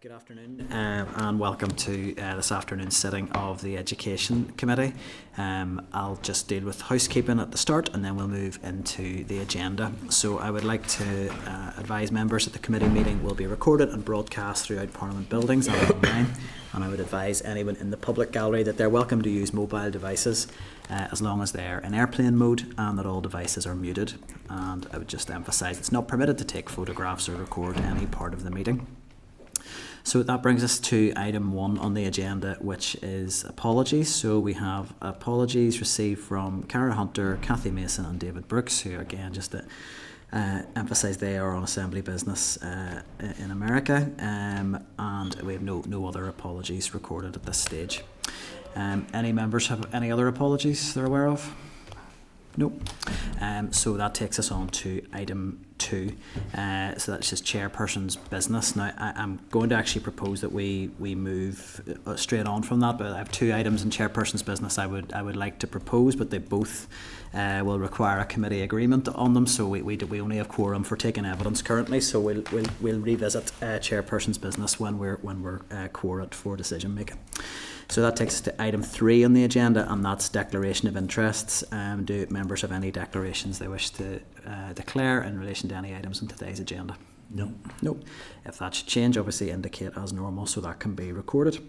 Good afternoon and welcome to this afternoon's sitting of the Education Committee. I'll just deal with housekeeping at the start and then we'll move into the agenda. So I would like to advise members that the committee meeting will be recorded and broadcast throughout Parliament buildings and online, and I would advise anyone in the public gallery that they're welcome to use mobile devices as long as they're in airplane mode and that all devices are muted. And I would just emphasise it's not permitted to take photographs or record any part of the meeting. So that brings us to item 1 on the agenda, which is apologies. So we have apologies received from Cara Hunter, Cathy Mason and David Brooks, who again just to emphasise they are on Assembly business in America, and we have no other apologies recorded at this stage. Any members have any other apologies they're aware of? No. So that takes us on to item 2. So that's just chairperson's business. Now I'm going to actually propose that we move straight on from that, but I have 2 items in chairperson's business I would like to propose, but they both will require a committee agreement on them. So we only have quorum for taking evidence currently. So we'll revisit chairperson's business when we're quorate for decision making. So that takes us to item 3 on the agenda, and that's declaration of interests. Do members have any declarations they wish to declare in relation to any items on today's agenda? No. If that should change, obviously indicate as normal so that can be recorded.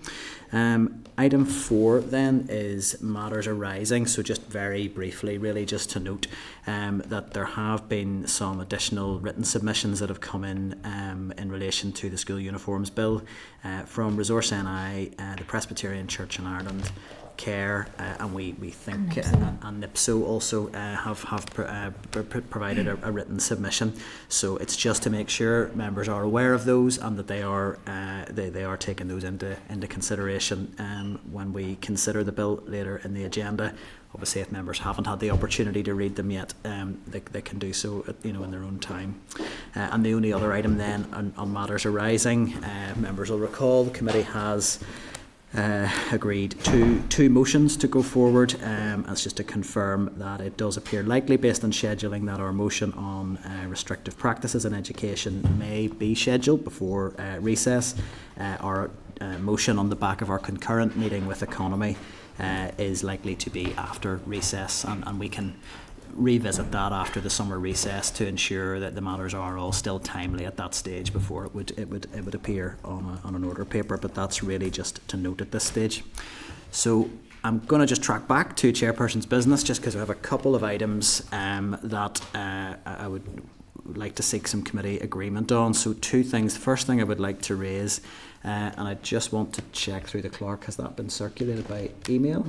Item 4 then is matters arising. So just very briefly, really just to note that there have been some additional written submissions that have come in relation to the School Uniforms Bill from Resource NI, the Presbyterian Church in Ireland, CARE, and we think and NIPSO also have provided a written submission. So it's just to make sure members are aware of those and that they are taking those into consideration when we consider the bill later in the agenda. Obviously, if members haven't had the opportunity to read them yet, they can do so in their own time. And the only other item then on matters arising, members will recall the committee has agreed two motions to go forward. As just to confirm that it does appear likely, based on scheduling, that our motion on restrictive practices in education may be scheduled before recess. Our motion on the back of our concurrent meeting with Economy is likely to be after recess, and we can revisit that after the summer recess to ensure that the matters are all still timely at that stage before it would appear on an order paper. But that's really just to note at this stage. So I'm going to just track back to chairperson's business, just because I have a couple of items that I would like to seek some committee agreement on. So 2 things. The first thing I would like to raise, and I just want to check through the clerk, has that been circulated by email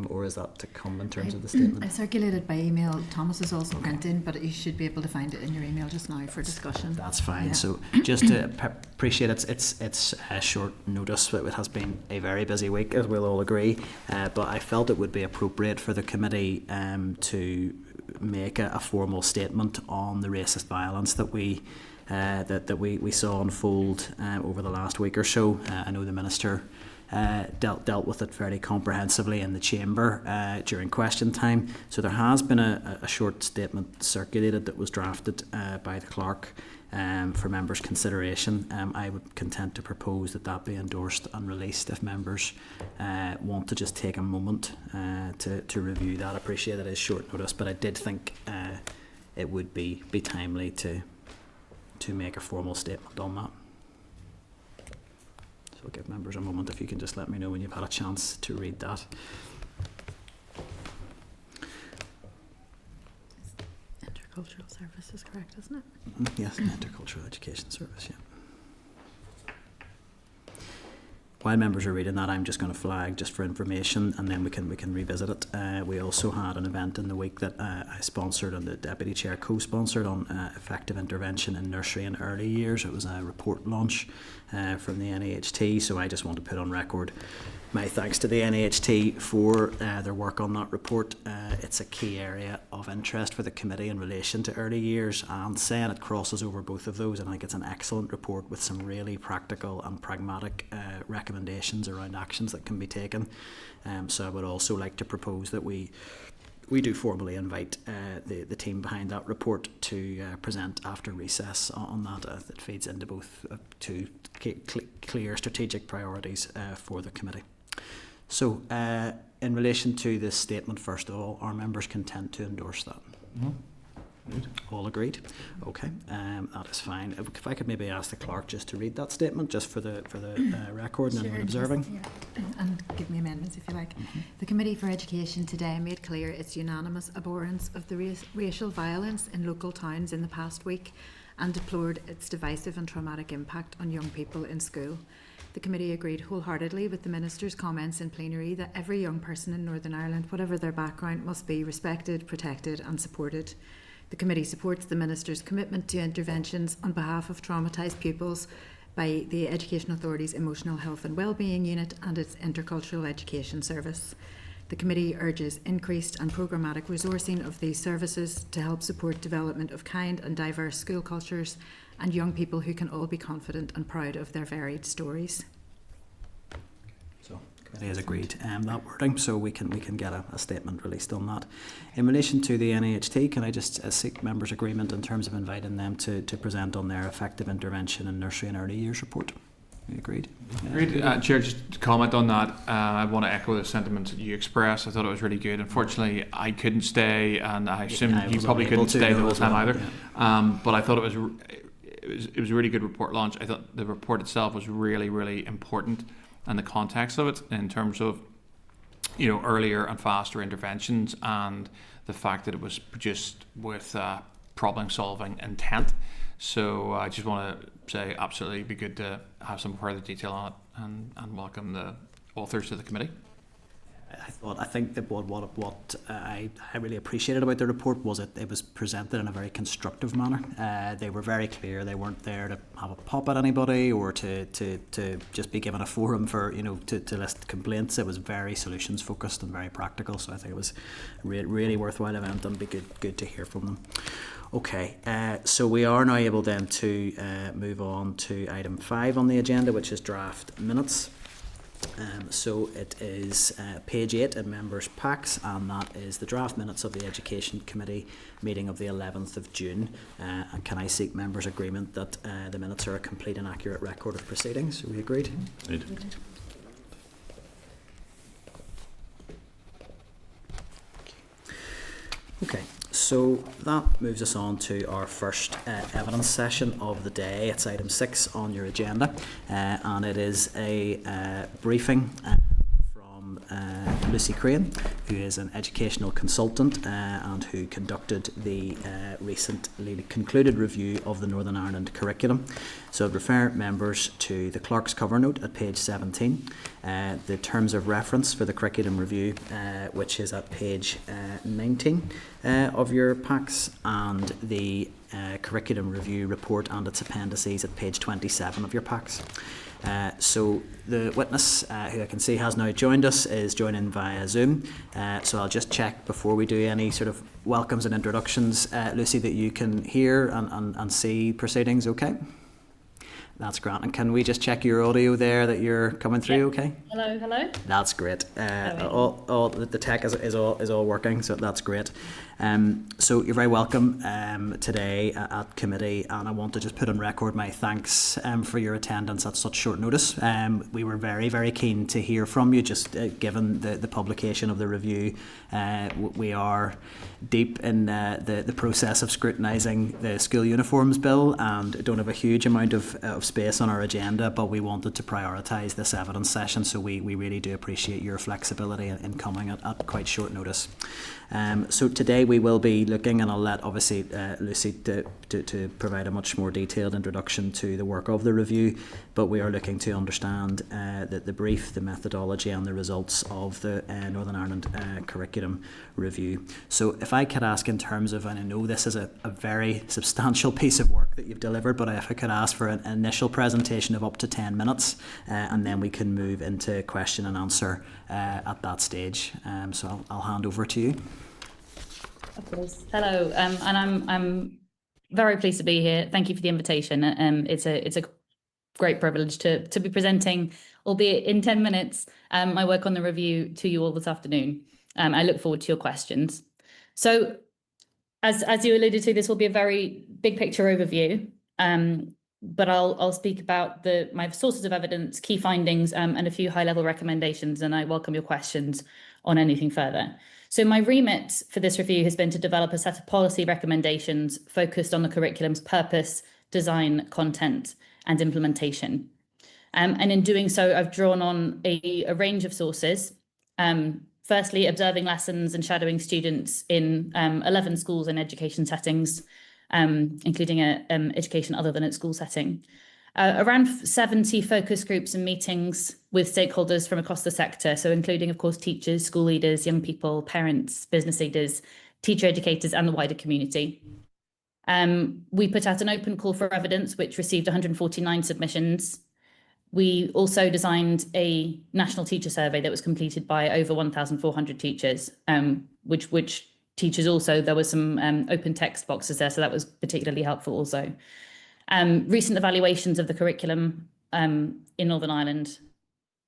or is that to come in terms of the statement? I circulated by email. Thomas is also went in, but you should be able to find it in your email just now for discussion. That's fine. Yeah. So just to appreciate it's a short notice, but it has been a very busy week, as we'll all agree, but I felt it would be appropriate for the committee to make a formal statement on the racist violence that we saw unfold over the last week or so. I know the Minister dealt with it fairly comprehensively in the Chamber during question time. So there has been a short statement circulated that was drafted by the Clerk for members' consideration. I would content to propose that be endorsed and released if members want to just take a moment to review that. I appreciate it is short notice, but I did think it would be timely to make a formal statement on that. So I'll give members a moment if you can just let me know when you've had a chance to read that. Intercultural Service is correct, isn't it? Yes, Intercultural Education Service, yeah. While members are reading that, I'm just going to flag just for information, and then we can revisit it. We also had an event in the week that I sponsored and the Deputy Chair co-sponsored on effective intervention in nursery and early years. It was a report launch from the NAHT, so I just want to put on record my thanks to the NAHT for their work on that report. It's a key area of interest for the committee in relation to early years, and saying it crosses over both of those, and I think it's an excellent report with some really practical and pragmatic recommendations around actions that can be taken. So I would also like to propose that we we do formally invite the team behind that report to present after recess on that. That feeds into both two clear strategic priorities for the committee. So, in relation to this statement, first of all, are members content to endorse that? Mm-hmm. All agreed? Okay, that is fine. If I could maybe ask the clerk just to read that statement, just for the record and anyone observing. And give me amendments if you like. The Committee for Education today made clear its unanimous abhorrence of the racial violence in local towns in the past week and deplored its divisive and traumatic impact on young people in school. The committee agreed wholeheartedly with the Minister's comments in plenary that every young person in Northern Ireland, whatever their background, must be respected, protected and supported. The committee supports the Minister's commitment to interventions on behalf of traumatised pupils by the Education Authority's Emotional Health and Wellbeing Unit and its Intercultural Education Service. The committee urges increased and programmatic resourcing of these services to help support development of kind and diverse school cultures and young people who can all be confident and proud of their varied stories. So the committee has agreed that wording, so we can get a statement released on that. In relation to the NAHT, can I just seek members' agreement in terms of inviting them to present on their effective intervention in nursery and early years report? You agreed? Agreed. Chair, just to comment on that, I want to echo the sentiments that you expressed. I thought it was really good. Unfortunately, I couldn't stay, and I assume you probably couldn't stay the whole time either. Yeah. But I thought it was a really good report launch. I thought the report itself was really, really important, and the context of it in terms of, earlier and faster interventions, and the fact that it was produced with problem-solving intent. So I just want to say absolutely be good to have some further detail on it, and welcome the authors to the committee. I think that what I really appreciated about the report was it was presented in a very constructive manner. They were very clear. They weren't there to have a pop at anybody or to just be given a forum for to list complaints. It was very solutions focused and very practical. So I think it was really worthwhile event, and be good to hear from them. Okay, so we are now able then to move on to item 5 on the agenda, which is draft minutes. So it is page 8 in members' packs, and that is the draft minutes of the Education Committee meeting of the 11th of June. And can I seek members' agreement that the minutes are a complete and accurate record of proceedings? Are we agreed? Agreed. Okay, so that moves us on to our first evidence session of the day. It's item 6 on your agenda, and it is a briefing from Lucy Crane, who is an educational consultant and who conducted the recently concluded review of the Northern Ireland curriculum. So I'd refer members to the clerk's cover note at page 17, the terms of reference for the curriculum review, which is at page 19 of your packs, and the curriculum review report and its appendices at page 27 of your packs. So the witness, who I can see has now joined us, is joining via Zoom. So I'll just check before we do any sort of welcomes and introductions, Lucy, that you can hear and see proceedings okay? That's great. And can we just check your audio there, that you're coming through okay? Hello. That's great. All the tech is all working, so that's great. So you're very welcome today at committee, and I want to just put on record my thanks for your attendance at such short notice. We were very, very keen to hear from you, just given the publication of the review. We are deep in the process of scrutinising the school uniforms bill, and don't have a huge amount of space on our agenda, but we wanted to prioritise this evidence session, so we really do appreciate your flexibility in coming at quite short notice. So today we will be looking, and I'll let obviously Lucy to provide a much more detailed introduction to the work of the review, but we are looking to understand the brief, the methodology and the results of the Northern Ireland curriculum review. So if I could ask in terms of, and I know this is a very substantial piece of work that you've delivered, but if I could ask for an initial presentation of up to 10 minutes, and then we can move into question and answer at that stage. So I'll hand over to you. Of course. Hello, and I'm very pleased to be here. Thank you for the invitation. It's a great privilege to be presenting, albeit in 10 minutes, my work on the review to you all this afternoon. I look forward to your questions. So as you alluded to, this will be a very big picture overview, but I'll speak about my sources of evidence, key findings, and a few high-level recommendations, and I welcome your questions on anything further. So my remit for this review has been to develop a set of policy recommendations focused on the curriculum's purpose, design, content, and implementation. And in doing so, I've drawn on a range of sources. Firstly, observing lessons and shadowing students in 11 schools and education settings, including education other than at school setting. Around 70 focus groups and meetings with stakeholders from across the sector, so including, of course, teachers, school leaders, young people, parents, business leaders, teacher educators, and the wider community. We put out an open call for evidence, which received 149 submissions. We also designed a national teacher survey that was completed by over 1,400 teachers, which teachers also, there were some open text boxes there, so that was particularly helpful also. Recent evaluations of the curriculum in Northern Ireland,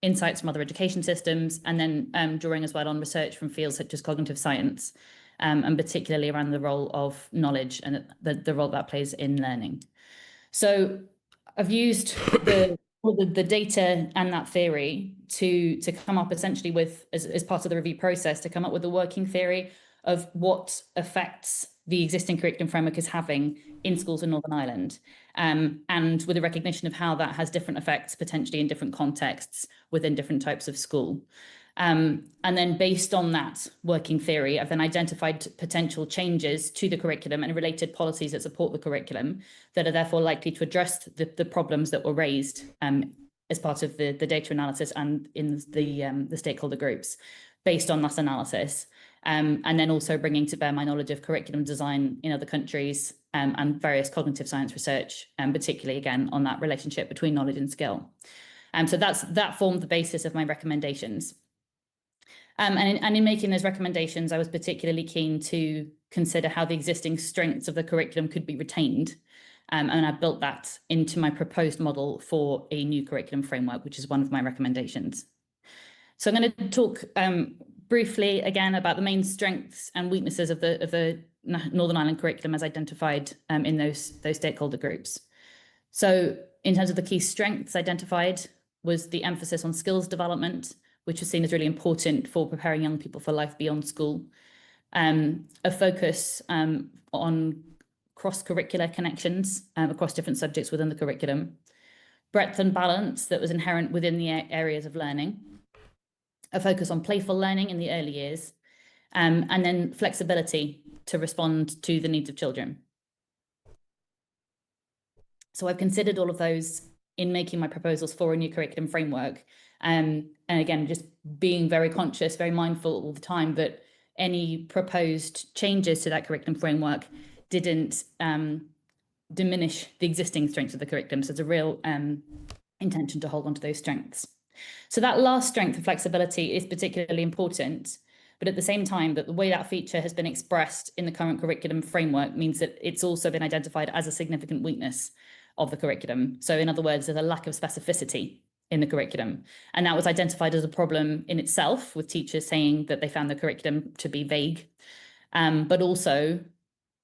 insights from other education systems, and then drawing as well on research from fields such as cognitive science, and particularly around the role of knowledge and the role that plays in learning. So I've used the data and that theory to come up essentially with, as part of the review process, to come up with a working theory of what effects the existing curriculum framework is having in schools in Northern Ireland, and with a recognition of how that has different effects potentially in different contexts within different types of school. And then based on that working theory, I've then identified potential changes to the curriculum and related policies that support the curriculum that are therefore likely to address the problems that were raised as part of the data analysis and in the stakeholder groups based on that analysis. And then also bringing to bear my knowledge of curriculum design in other countries and various cognitive science research, particularly again on that relationship between knowledge and skill. So that formed the basis of my recommendations. And in making those recommendations, I was particularly keen to consider how the existing strengths of the curriculum could be retained. And I built that into my proposed model for a new curriculum framework, which is one of my recommendations. So I'm going to talk briefly again about the main strengths and weaknesses of the Northern Ireland curriculum as identified in those stakeholder groups. So in terms of the key strengths identified was the emphasis on skills development, which was seen as really important for preparing young people for life beyond school. A focus on cross-curricular connections across different subjects within the curriculum. Breadth and balance that was inherent within the areas of learning. A focus on playful learning in the early years. And then flexibility to respond to the needs of children. So I've considered all of those in making my proposals for a new curriculum framework. And again, just being very conscious, very mindful all the time that any proposed changes to that curriculum framework didn't diminish the existing strengths of the curriculum. So there's a real intention to hold on to those strengths. So that last strength of flexibility is particularly important, but at the same time that the way that feature has been expressed in the current curriculum framework means that it's also been identified as a significant weakness of the curriculum. So in other words, there's a lack of specificity in the curriculum. And that was identified as a problem in itself, with teachers saying that they found the curriculum to be vague, but also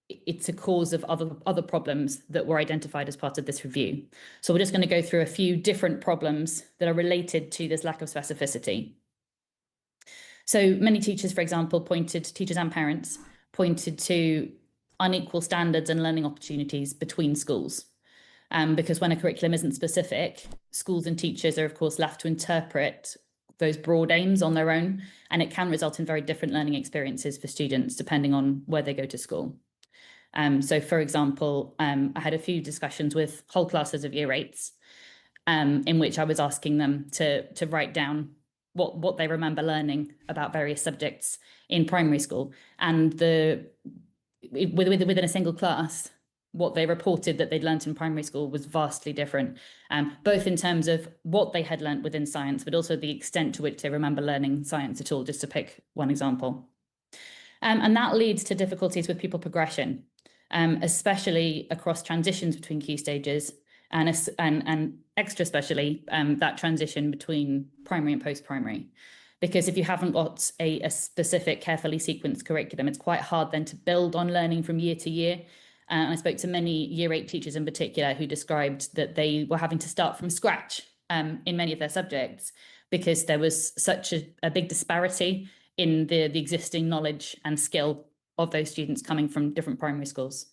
it's a cause of other problems that were identified as part of this review. So we're just going to go through a few different problems that are related to this lack of specificity. So many teachers, for example, teachers and parents pointed to unequal standards and learning opportunities between schools. Because when a curriculum isn't specific, schools and teachers are, of course, left to interpret those broad aims on their own, and it can result in very different learning experiences for students depending on where they go to school. So, for example, I had a few discussions with whole classes of year 8s in which I was asking them to write down what they remember learning about various subjects in primary school, and within a single class, what they reported that they'd learnt in primary school was vastly different, both in terms of what they had learnt within science, but also the extent to which they remember learning science at all, just to pick one example. And that leads to difficulties with pupil progression, especially across transitions between key stages, and extra especially that transition between primary and post-primary. because if you haven't got a specific, carefully sequenced curriculum, it's quite hard then to build on learning from year to year. And I spoke to many Year 8 teachers in particular who described that they were having to start from scratch in many of their subjects because there was such a big disparity in the existing knowledge and skill of those students coming from different primary schools.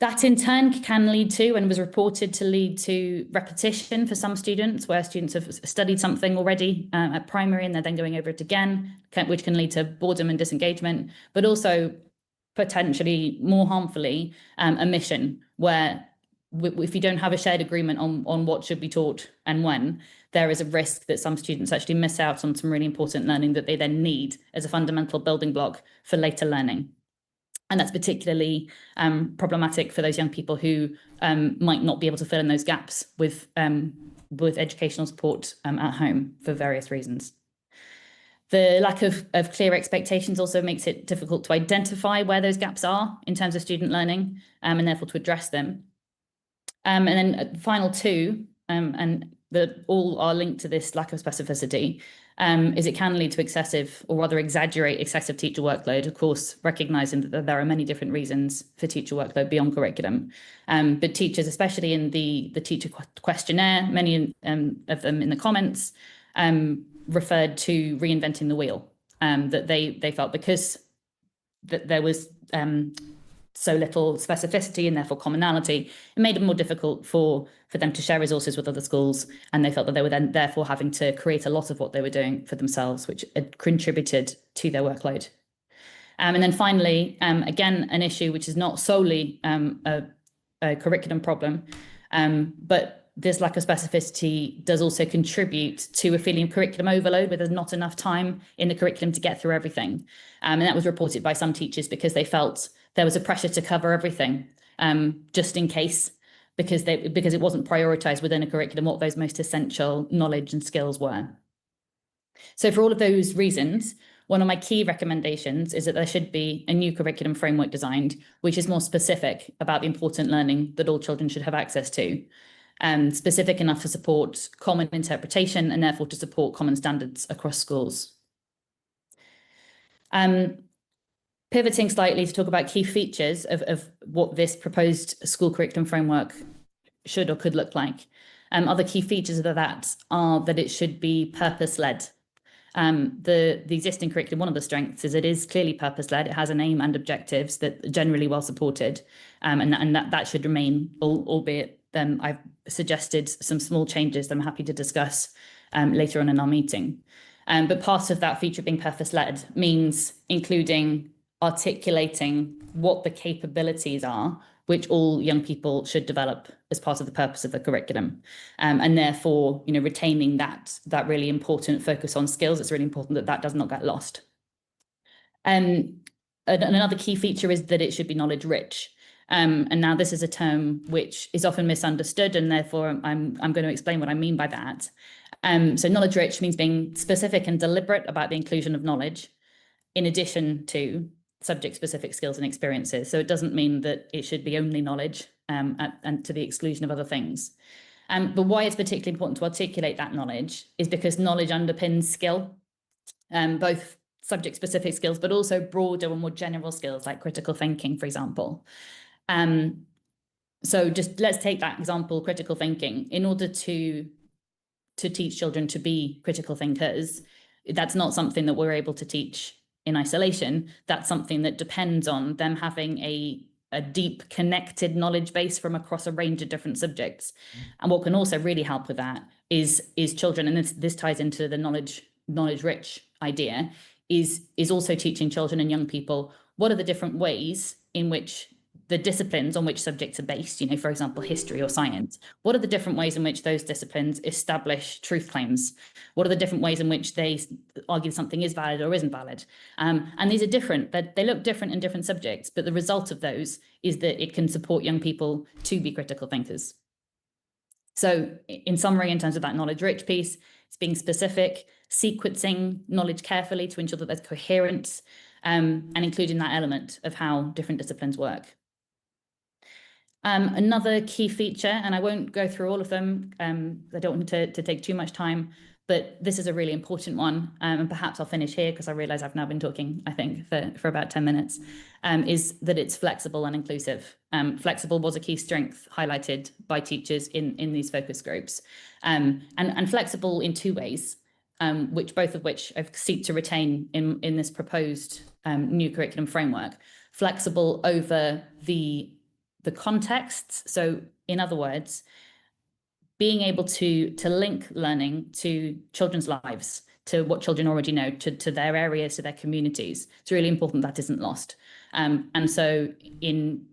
That in turn can lead to, and was reported to lead to, repetition for some students, where students have studied something already at primary and they're then going over it again, which can lead to boredom and disengagement, but also potentially more harmfully, omission, where if you don't have a shared agreement on what should be taught and when, there is a risk that some students actually miss out on some really important learning that they then need as a fundamental building block for later learning. And that's particularly problematic for those young people who might not be able to fill in those gaps with educational support at home for various reasons. The lack of clear expectations also makes it difficult to identify where those gaps are in terms of student learning, and therefore to address them. And then final two, and that all are linked to this lack of specificity, is it can lead to excessive, or rather exaggerate excessive teacher workload, of course, recognising that there are many different reasons for teacher workload beyond curriculum. But teachers, especially in the teacher questionnaire, many of them in the comments, referred to reinventing the wheel, that they felt because that there was so little specificity and therefore commonality, it made it more difficult for them to share resources with other schools, and they felt that they were then therefore having to create a lot of what they were doing for themselves, which contributed to their workload. And then finally, again, an issue which is not solely a curriculum problem, but this lack of specificity does also contribute to a feeling of curriculum overload, where there's not enough time in the curriculum to get through everything. And that was reported by some teachers because they felt there was a pressure to cover everything, just in case, because it wasn't prioritized within a curriculum what those most essential knowledge and skills were. So for all of those reasons, one of my key recommendations is that there should be a new curriculum framework designed, which is more specific about the important learning that all children should have access to, specific enough to support common interpretation and therefore to support common standards across schools. Pivoting slightly to talk about key features of what this proposed school curriculum framework should or could look like. Other key features of that are that it should be purpose-led. The existing curriculum, one of the strengths is it is clearly purpose-led. It has an aim and objectives that are generally well supported, and that should remain, albeit I've suggested some small changes that I'm happy to discuss later on in our meeting. But part of that feature being purpose-led means including articulating what the capabilities are which all young people should develop as part of the purpose of the curriculum, and therefore, retaining that really important focus on skills. It's really important that does not get lost. Another key feature is that it should be knowledge rich. And now this is a term which is often misunderstood, and therefore I'm going to explain what I mean by that. So knowledge rich means being specific and deliberate about the inclusion of knowledge, in addition to subject-specific skills and experiences. So it doesn't mean that it should be only knowledge and to the exclusion of other things. But why it's particularly important to articulate that knowledge is because knowledge underpins skill, both subject-specific skills, but also broader and more general skills like critical thinking, for example. So just let's take that example, critical thinking. In order to teach children to be critical thinkers, that's not something that we're able to teach in isolation. That's something that depends on them having a deep connected knowledge base from across a range of different subjects. And what can also really help with that is children, and this ties into the knowledge rich idea, is also teaching children and young people what are the different ways in which the disciplines on which subjects are based, for example, history or science, what are the different ways in which those disciplines establish truth claims? What are the different ways in which they argue something is valid or isn't valid? And these are different, they look different in different subjects, but the result of those is that it can support young people to be critical thinkers. So in summary, in terms of that knowledge rich piece, it's being specific, sequencing knowledge carefully to ensure that there's coherence, and including that element of how different disciplines work. Another key feature, and I won't go through all of them, I don't want to take too much time, but this is a really important one, and perhaps I'll finish here because I realise I've now been talking, I think, for about 10 minutes, is that it's flexible and inclusive. Flexible was a key strength highlighted by teachers in these focus groups, and flexible in two ways, both of which I seek to retain in this proposed new curriculum framework. Flexible over the contexts. So in other words, being able to link learning to children's lives, to what children already know, to their areas, to their communities. It's really important that isn't lost. And so in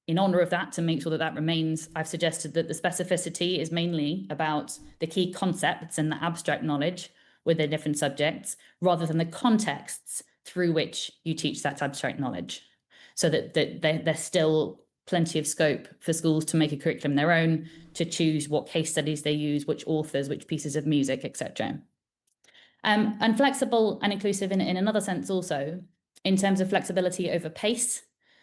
honour of that, to make sure that remains, I've suggested that the specificity is mainly about the key concepts and the abstract knowledge within different subjects, rather than the contexts through which you teach that abstract knowledge. So that there's still plenty of scope for schools to make a curriculum their own, to choose what case studies they use, which authors, which pieces of music, etc. And flexible and inclusive in another sense also, in terms of flexibility over pace.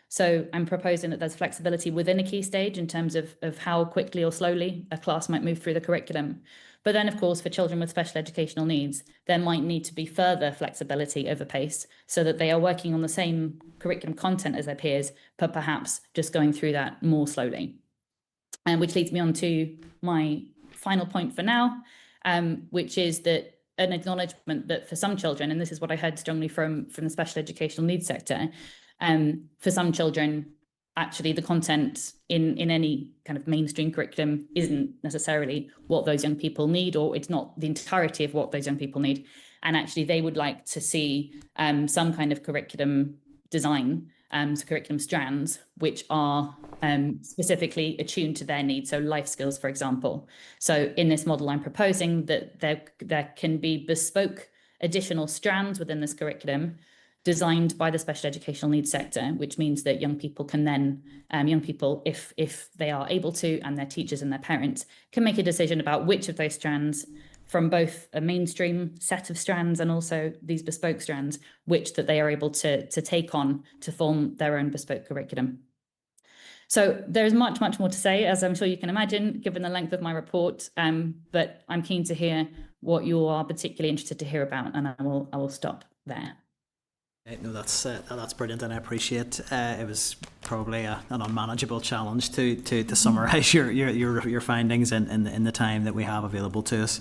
So I'm proposing that there's flexibility within a key stage in terms of how quickly or slowly a class might move through the curriculum. But then, of course, for children with special educational needs, there might need to be further flexibility over pace so that they are working on the same curriculum content as their peers, but perhaps just going through that more slowly. And which leads me on to my final point for now, which is that an acknowledgement that for some children, and this is what I heard strongly from the special educational needs sector, for some children, actually the content in any kind of mainstream curriculum isn't necessarily what those young people need, or it's not the entirety of what those young people need. And actually they would like to see some kind of curriculum design, so curriculum strands, which are specifically attuned to their needs. So life skills, for example. So in this model, I'm proposing that there can be bespoke additional strands within this curriculum designed by the special educational needs sector, which means that young people can then, if they are able to, and their teachers and their parents can make a decision about which of those strands from both a mainstream set of strands and also these bespoke strands, which that they are able to take on to form their own bespoke curriculum. So there's much, much more to say, as I'm sure you can imagine, given the length of my report, but I'm keen to hear what you are particularly interested to hear about, and I will stop there. No, that's brilliant, and I appreciate it was probably an unmanageable challenge to summarise your findings in the time that we have available to us.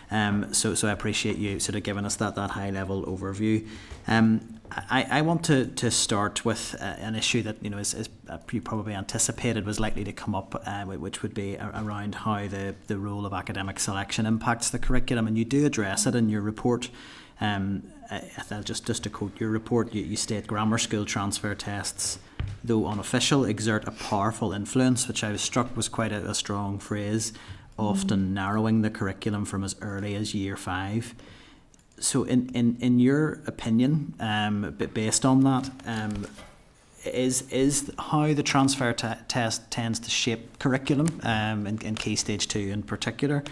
So I appreciate you sort of giving us that high level overview. I want to start with an issue that is you probably anticipated was likely to come up, which would be around how the role of academic selection impacts the curriculum, and you do address it in your report. Just to quote your report, you state grammar school transfer tests, though unofficial, exert a powerful influence, which I was struck was quite a strong phrase, often narrowing the curriculum from as early as year 5. So in your opinion, based on that, is how the transfer test tends to shape curriculum in Key Stage 2 in particular,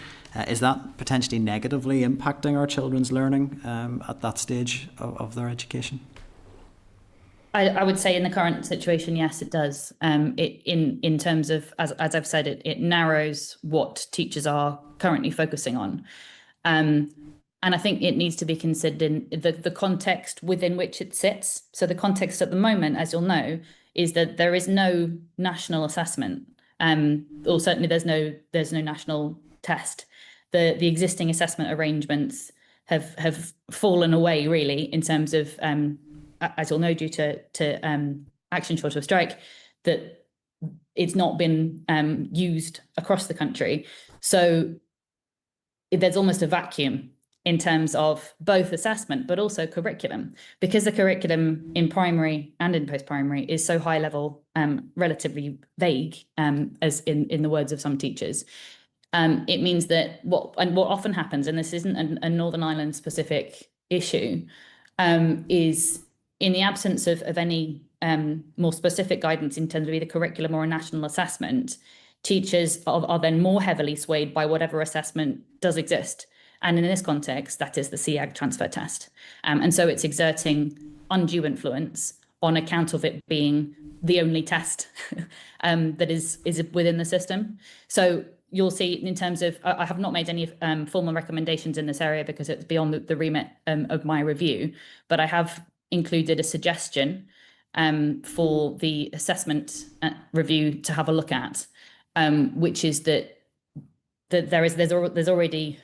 is that potentially negatively impacting our children's learning at that stage of their education? I would say in the current situation, yes, it does. In terms of, as I've said, it narrows what teachers are currently focusing on. And I think it needs to be considered in the context within which it sits. So the context at the moment, as you'll know, is that there is no national assessment, or certainly there's no national test. The existing assessment arrangements have fallen away really in terms of, as you'll know, due to action short of strike, that it's not been used across the country. So there's almost a vacuum in terms of both assessment, but also curriculum, because the curriculum in primary and in post-primary is so high level, relatively vague, as in the words of some teachers. It means that what often happens, and this isn't a Northern Ireland specific issue, is in the absence of any more specific guidance in terms of either curriculum or a national assessment, teachers are then more heavily swayed by whatever assessment does exist. And in this context, that is the CEAG transfer test. And so it's exerting undue influence on account of it being the only test that is within the system. So you'll see in terms of, I have not made any formal recommendations in this area because it's beyond the remit of my review, but I have included a suggestion for the assessment review to have a look at, which is that there's already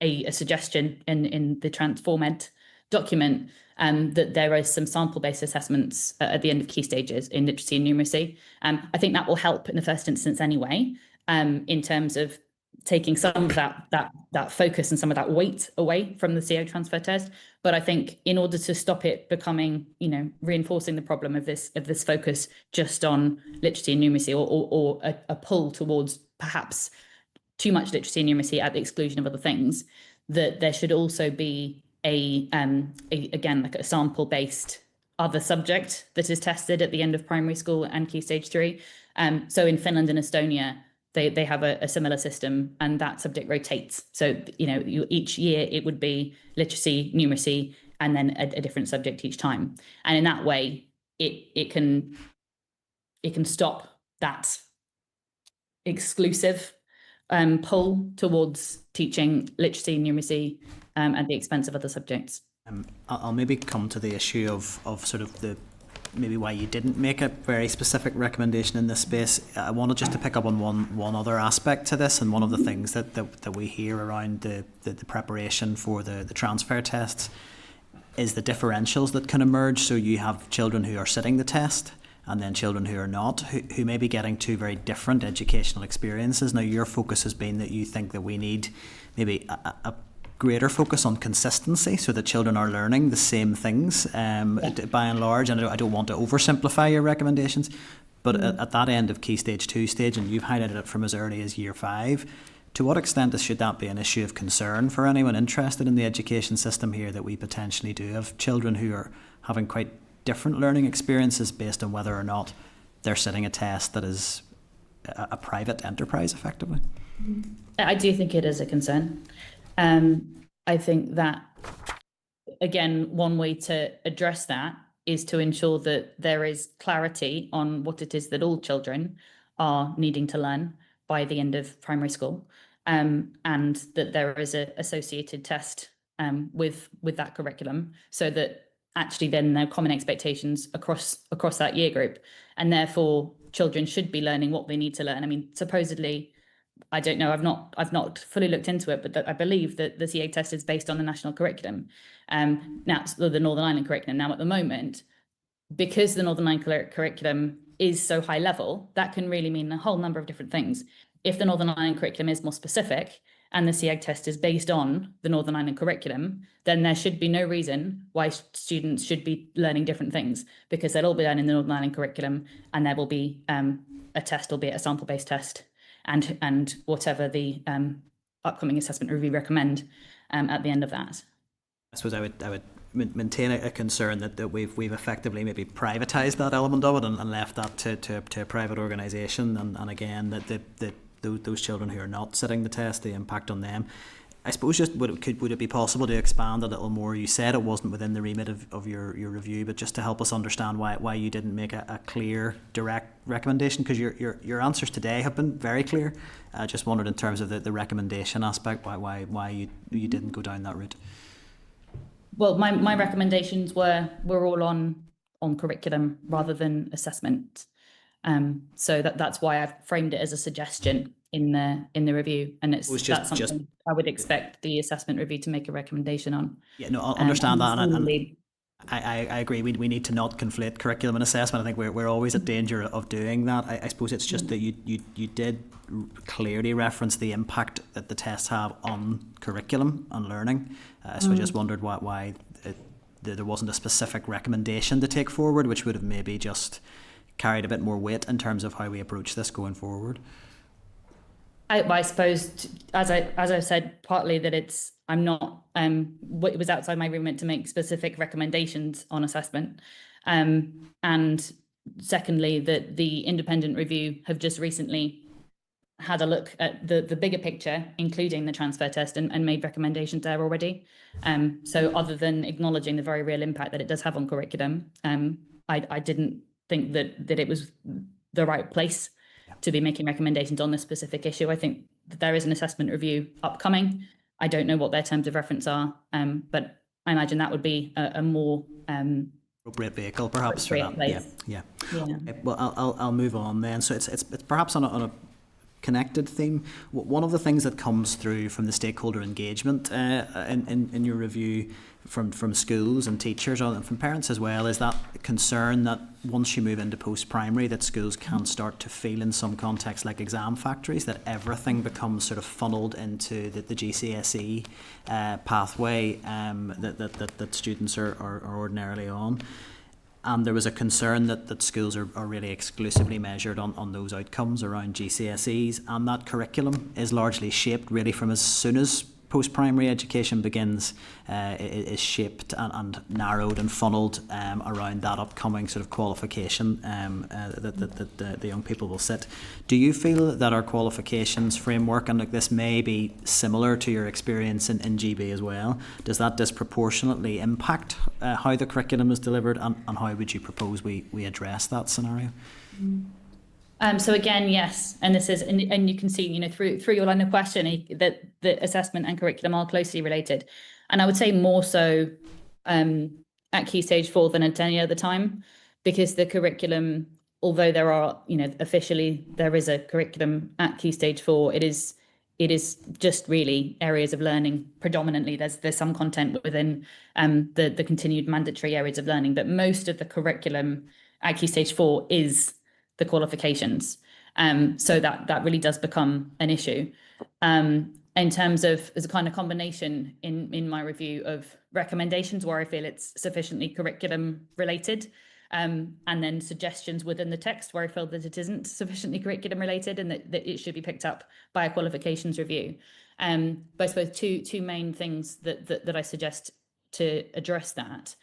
a suggestion in the Transformed document that there are some sample-based assessments at the end of key stages in literacy and numeracy. I think that will help in the first instance anyway, in terms of taking some of that focus and some of that weight away from the CO transfer test. But I think in order to stop it becoming, reinforcing the problem of this focus just on literacy and numeracy, or a pull towards perhaps too much literacy and numeracy at the exclusion of other things, that there should also be again, like a sample-based other subject that is tested at the end of primary school and key stage 3. So in Finland and Estonia, they have a similar system, and that subject rotates. So each year it would be literacy, numeracy, and then a different subject each time. And in that way, it can stop that exclusive pull towards teaching literacy and numeracy at the expense of other subjects. I'll maybe come to the issue of sort of maybe why you didn't make a very specific recommendation in this space. I wanted just to pick up on one other aspect to this, and one of the things that we hear around the preparation for the transfer tests is the differentials that can emerge. So you have children who are sitting the test, and then children who are not, who may be getting two very different educational experiences. Now, your focus has been that you think that we need maybe a greater focus on consistency, so that children are learning the same things by and large. And I don't want to oversimplify your recommendations, but at that end of key stage 2 stage, and you've highlighted it from as early as year 5, to what extent should that be an issue of concern for anyone interested in the education system here, that we potentially do have children who are having quite different learning experiences based on whether or not they're sitting a test that is a private enterprise, effectively? I do think it is a concern. I think that, again, one way to address that is to ensure that there is clarity on what it is that all children are needing to learn by the end of primary school, and that there is an associated test with that curriculum, so that actually then there are common expectations across that year group, and therefore children should be learning what they need to learn. I mean, supposedly, I don't know, I've not fully looked into it, but I believe that the CA test is based on the national curriculum. Now, the Northern Ireland curriculum. Now, at the moment, because the Northern Ireland curriculum is so high level, that can really mean a whole number of different things. If the Northern Ireland curriculum is more specific, and the CEAG test is based on the Northern Ireland curriculum, then there should be no reason why students should be learning different things, because they'll all be learning the Northern Ireland curriculum, and there will be a test, albeit a sample-based test, and whatever the upcoming assessment review recommend at the end of that. I suppose I would maintain a concern that we've effectively maybe privatised that element of it and left that to a private organisation, and again that those children who are not sitting the test, the impact on them. I suppose just would it be possible to expand a little more? You said it wasn't within the remit of your review, but just to help us understand why you didn't make a clear, direct recommendation, because your answers today have been very clear. I just wondered in terms of the recommendation aspect, why you didn't go down that route. Well, my recommendations were all on curriculum rather than assessment. So that's why I've framed it as a suggestion in the review, and that's something I would expect the assessment review to make a recommendation on. Yeah, no, I understand that, and I agree. We need to not conflate curriculum and assessment. I think we're always at danger of doing that. I suppose it's just that you did clearly reference the impact that the tests have on curriculum and learning. So I just wondered why there wasn't a specific recommendation to take forward, which would have maybe just carried a bit more weight in terms of how we approach this going forward. I suppose, as I said, partly that it was outside my remit to make specific recommendations on assessment, and secondly that the independent review have just recently had a look at the bigger picture, including the transfer test, and made recommendations there already. So other than acknowledging the very real impact that it does have on curriculum, I didn't think that it was the right place to be making recommendations on this specific issue. I think that there is an assessment review upcoming. I don't know what their terms of reference are, but I imagine that would be a more appropriate vehicle, perhaps, for that. Place. Yeah. Yeah. Well, I'll move on then. So it's perhaps on a connected theme. One of the things that comes through from the stakeholder engagement in your review from schools and teachers and from parents as well is that concern that once you move into post-primary that schools can start to feel in some contexts like exam factories, that everything becomes sort of funneled into the GCSE pathway that students are ordinarily on. And there was a concern that schools are really exclusively measured on those outcomes around GCSEs, and that curriculum is largely shaped really from as soon as post-primary education begins, is shaped and narrowed and funneled around that upcoming sort of qualification that the young people will sit. Do you feel that our qualifications framework, and like this may be similar to your experience in GB as well, does that disproportionately impact how the curriculum is delivered, and how would you propose we address that scenario? So again, yes, and this is, and you can see, through your line of questioning that the assessment and curriculum are closely related, and I would say more so at Key Stage 4 than at any other time, because the curriculum, although there are, officially there is a curriculum at Key Stage 4, it is just really areas of learning predominantly. There's some content within the continued mandatory areas of learning, but most of the curriculum at Key Stage 4 is the qualifications. So that really does become an issue. In terms of, as a kind of combination in my review of recommendations where I feel it's sufficiently curriculum related, and then suggestions within the text where I feel that it isn't sufficiently curriculum related and that it should be picked up by a qualifications review. But I suppose two main things that I suggest to address that.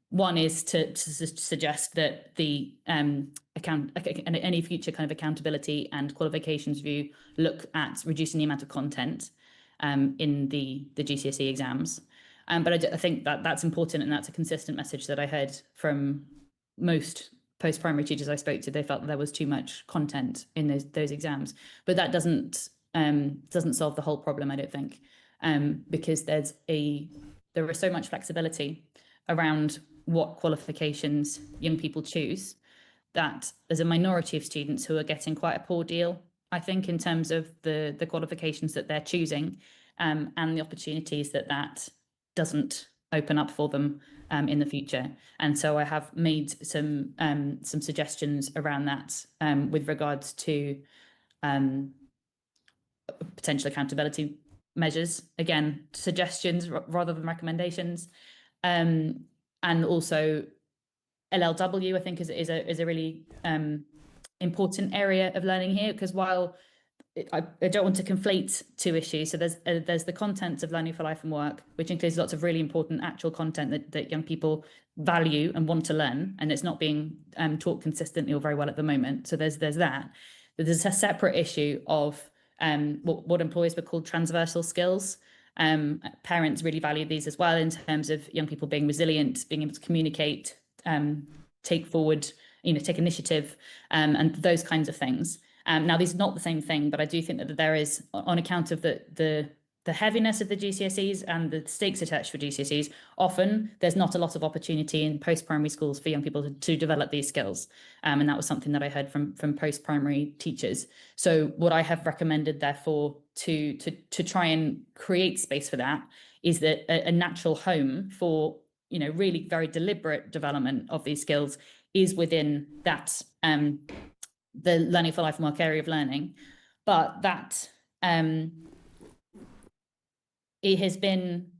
One is to suggest that the any future kind of accountability and qualifications review look at reducing the amount of content in the GCSE exams. But I think that's important, and that's a consistent message that I heard from most post-primary teachers I spoke to. They felt that there was too much content in those exams, but that doesn't solve the whole problem, I don't think, because there is so much flexibility around what qualifications young people choose, that there's a minority of students who are getting quite a poor deal, I think, in terms of the qualifications that they're choosing, and the opportunities that doesn't open up for them in the future. And so I have made some suggestions around that with regards to potential accountability measures. Again, suggestions rather than recommendations. And also LLW, I think, is a really important area of learning here, because while I don't want to conflate two issues. So there's the contents of Learning for Life and Work, which includes lots of really important actual content that young people value and want to learn, and it's not being taught consistently or very well at the moment. So there's that. But there's a separate issue of what employers would call transversal skills. Parents really value these as well, in terms of young people being resilient, being able to communicate, take forward, take initiative, and those kinds of things. Now, these are not the same thing, but I do think that there is, on account of the heaviness of the GCSEs and the stakes attached for GCSEs, often there's not a lot of opportunity in post-primary schools for young people to develop these skills. And that was something that I heard from post-primary teachers. So what I have recommended, therefore, to try and create space for that is that a natural home for, really very deliberate development of these skills is within that the Learning for Life and Work area of learning. But that it has been,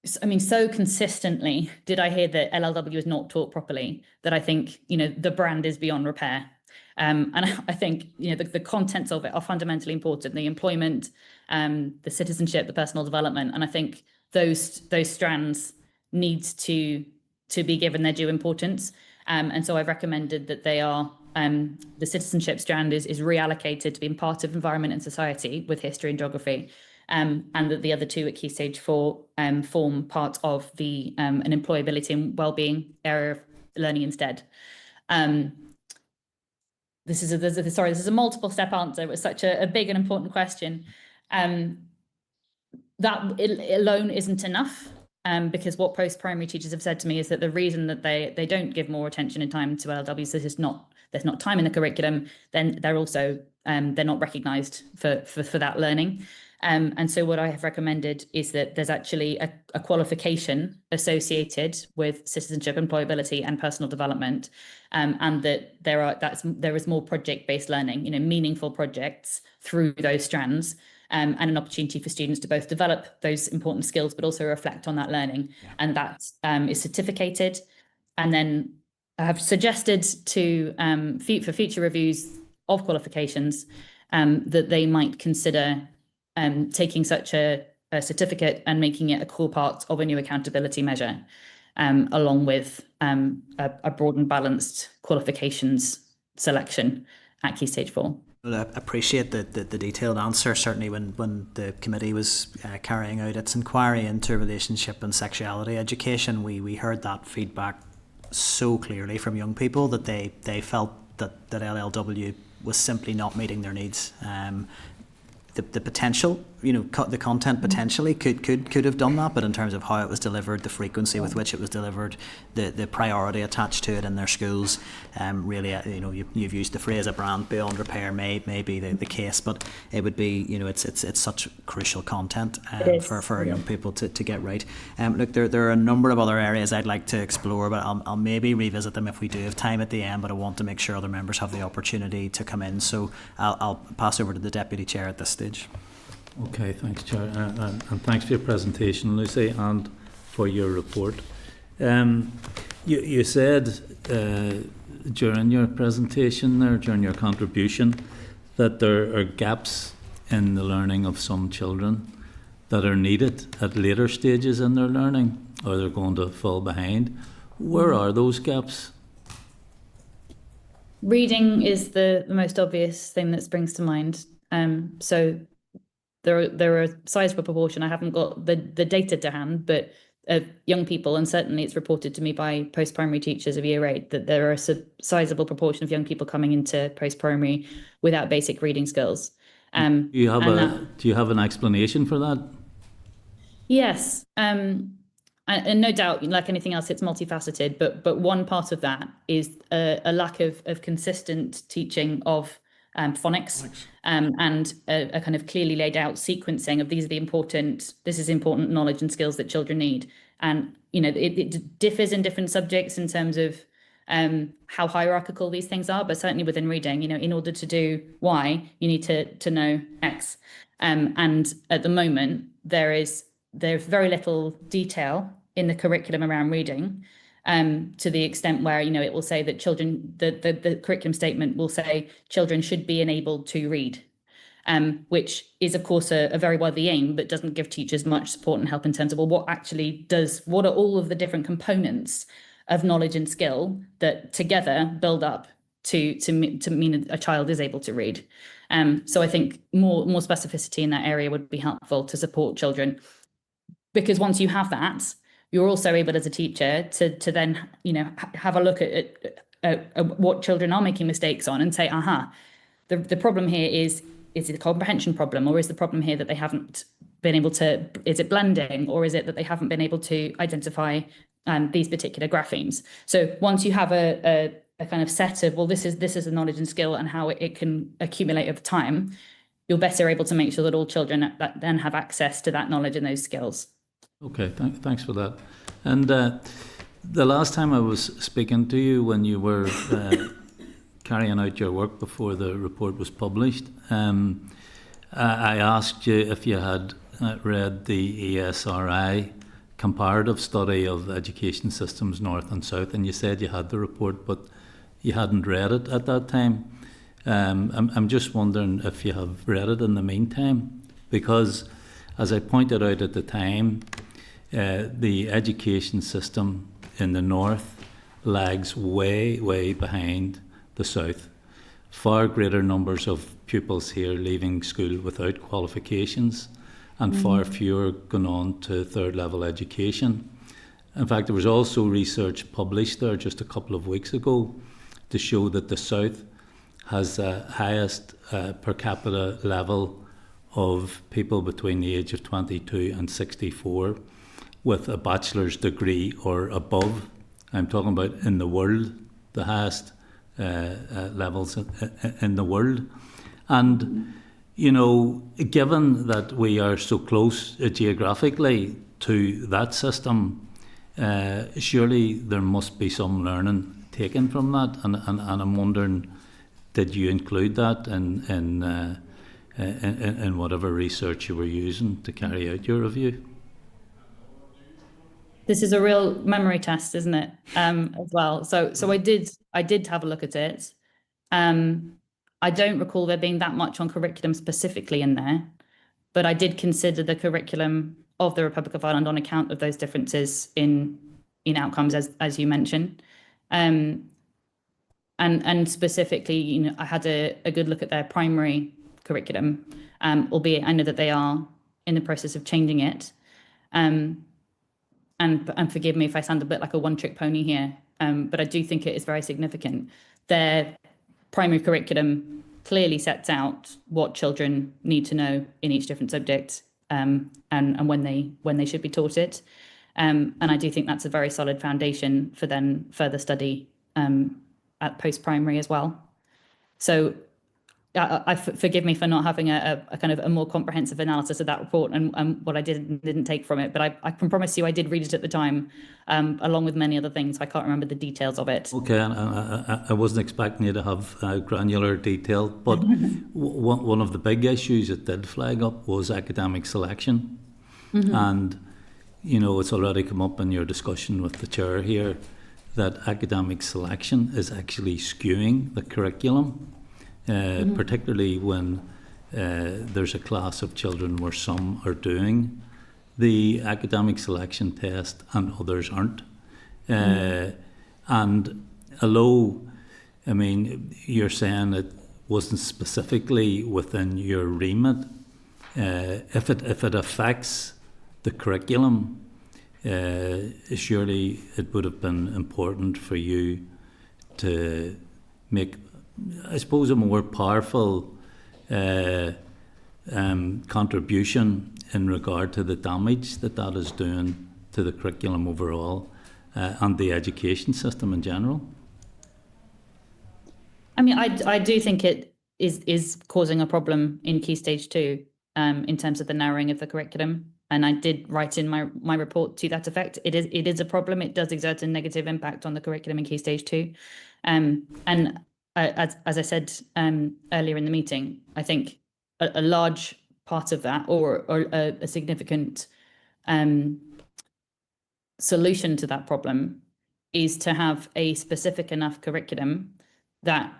so consistently did I hear that LLW is not taught properly, that I think, the brand is beyond repair. And I think, the contents of it are fundamentally important, the employment, the citizenship, the personal development. And I think those strands need to be given their due importance. And so I've recommended that they are, the citizenship strand is reallocated to being part of environment and society with history and geography, and that the other two at Key Stage 4 form part of the an employability and wellbeing area of learning instead. This is a multiple step answer. It was such a big and important question. That alone isn't enough, because what post-primary teachers have said to me is that the reason that they don't give more attention and time to LLWs is there's not time in the curriculum. Then they're also they're not recognised for that learning. And so what I have recommended is that there's actually a qualification associated with citizenship, employability, and personal development, and that there is more project-based learning, meaningful projects through those strands, and an opportunity for students to both develop those important skills, but also reflect on that learning. Yeah. And that is certificated. And then I have suggested to for future reviews of qualifications that they might consider taking such a certificate and making it a core part of a new accountability measure, along with a broad and balanced qualifications selection at Key Stage 4. Well, I appreciate the detailed answer. Certainly when the committee was carrying out its inquiry into relationship and sexuality education, we heard that feedback so clearly from young people that they felt that LLW was simply not meeting their needs. The potential, the content potentially could have done that, but in terms of how it was delivered, the frequency with which it was delivered, the priority attached to it in their schools, really, you've used the phrase "a brand beyond repair" may be the case, but it would be, it's such crucial content for young people to get right. Look, there are a number of other areas I'd like to explore, but I'll maybe revisit them if we do have time at the end. But I want to make sure other members have the opportunity to come in, so I'll pass over to the Deputy Chair at this stage. Okay, thanks, Chair, and thanks for your presentation, Lucy, and for your report. You said during your presentation there, during your contribution, that there are gaps in the learning of some children that are needed at later stages in their learning, or they're going to fall behind. Where are those gaps? Reading is the most obvious thing that springs to mind. So there are a sizable proportion. I haven't got the data to hand, but young people, and certainly it's reported to me by post-primary teachers of Year 8, that there are a sizable proportion of young people coming into post-primary without basic reading skills. Do you have an explanation for that? Yes, and no doubt, like anything else, it's multifaceted. But one part of that is a lack of consistent teaching of phonics, and a kind of clearly laid out sequencing of this is important knowledge and skills that children need. And it differs in different subjects in terms of how hierarchical these things are, but certainly within reading, in order to do Y, you need to know X. And at the moment, there's very little detail in the curriculum around reading, to the extent where, it will say that children, the curriculum statement will say children should be enabled to read, which is, of course, a very worthy aim, but doesn't give teachers much support and help in terms of, well, what are all of the different components of knowledge and skill that together build up to mean a child is able to read. So I think more specificity in that area would be helpful to support children, because once you have that, you're also able as a teacher to then, have a look at what children are making mistakes on and say, the problem here is it a comprehension problem, or is the problem here that they haven't been able to, is it blending, or is it that they haven't been able to identify these particular graphemes? So once you have a kind of set of, well, this is a knowledge and skill and how it can accumulate over time, you're better able to make sure that all children then have access to that knowledge and those skills. Okay, thanks for that. And the last time I was speaking to you, when you were carrying out your work before the report was published, I asked you if you had read the ESRI comparative study of education systems north and south, and you said you had the report, but you hadn't read it at that time. I'm just wondering if you have read it in the meantime, because as I pointed out at the time, the education system in the north lags way behind the south. Far greater numbers of pupils here leaving school without qualifications, and far fewer going on to third level education. In fact, there was also research published there just a couple of weeks ago to show that the South has the highest per capita level of people between the age of 22 and 64 with a bachelor's degree or above. I'm talking about in the world, the highest levels in the world. And, you know, given that we are so close geographically to that system, surely there must be some learning taken from that. And I'm wondering, did you include that in whatever research you were using to carry out your review? This is a real memory test, isn't it? As well. So I did have a look at it. I don't recall there being that much on curriculum specifically in there, but I did consider the curriculum of the Republic of Ireland on account of those differences in outcomes, as you mentioned. And specifically, you know, I had a good look at their primary curriculum, albeit I know that they are in the process of changing it. And forgive me if I sound a bit like a one-trick pony here, but I do think it is very significant. Their primary curriculum clearly sets out what children need to know in each different subject, and when they should be taught it. And I do think that's a very solid foundation for then further study at post-primary as well. So forgive me for not having a kind of a more comprehensive analysis of that report and what I didn't take from it, but I can promise you I did read it at the time, along with many other things. I can't remember the details of it. Okay, and I wasn't expecting you to have granular detail, but one of the big issues it did flag up was academic selection. And, you know, it's already come up in your discussion with the chair here that academic selection is actually skewing the curriculum. Particularly when there's a class of children where some are doing the academic selection test and others aren't. And although, I mean, you're saying it wasn't specifically within your remit, if it affects the curriculum, surely it would have been important for you to make, I suppose, a more powerful contribution in regard to the damage that is doing to the curriculum overall and the education system in general. I mean, I do think it is causing a problem in Key Stage 2 in terms of the narrowing of the curriculum. And I did write in my report to that effect. It is a problem. It does exert a negative impact on the curriculum in Key Stage 2. And as I said earlier in the meeting, I think a large part of that, or a significant solution to that problem, is to have a specific enough curriculum that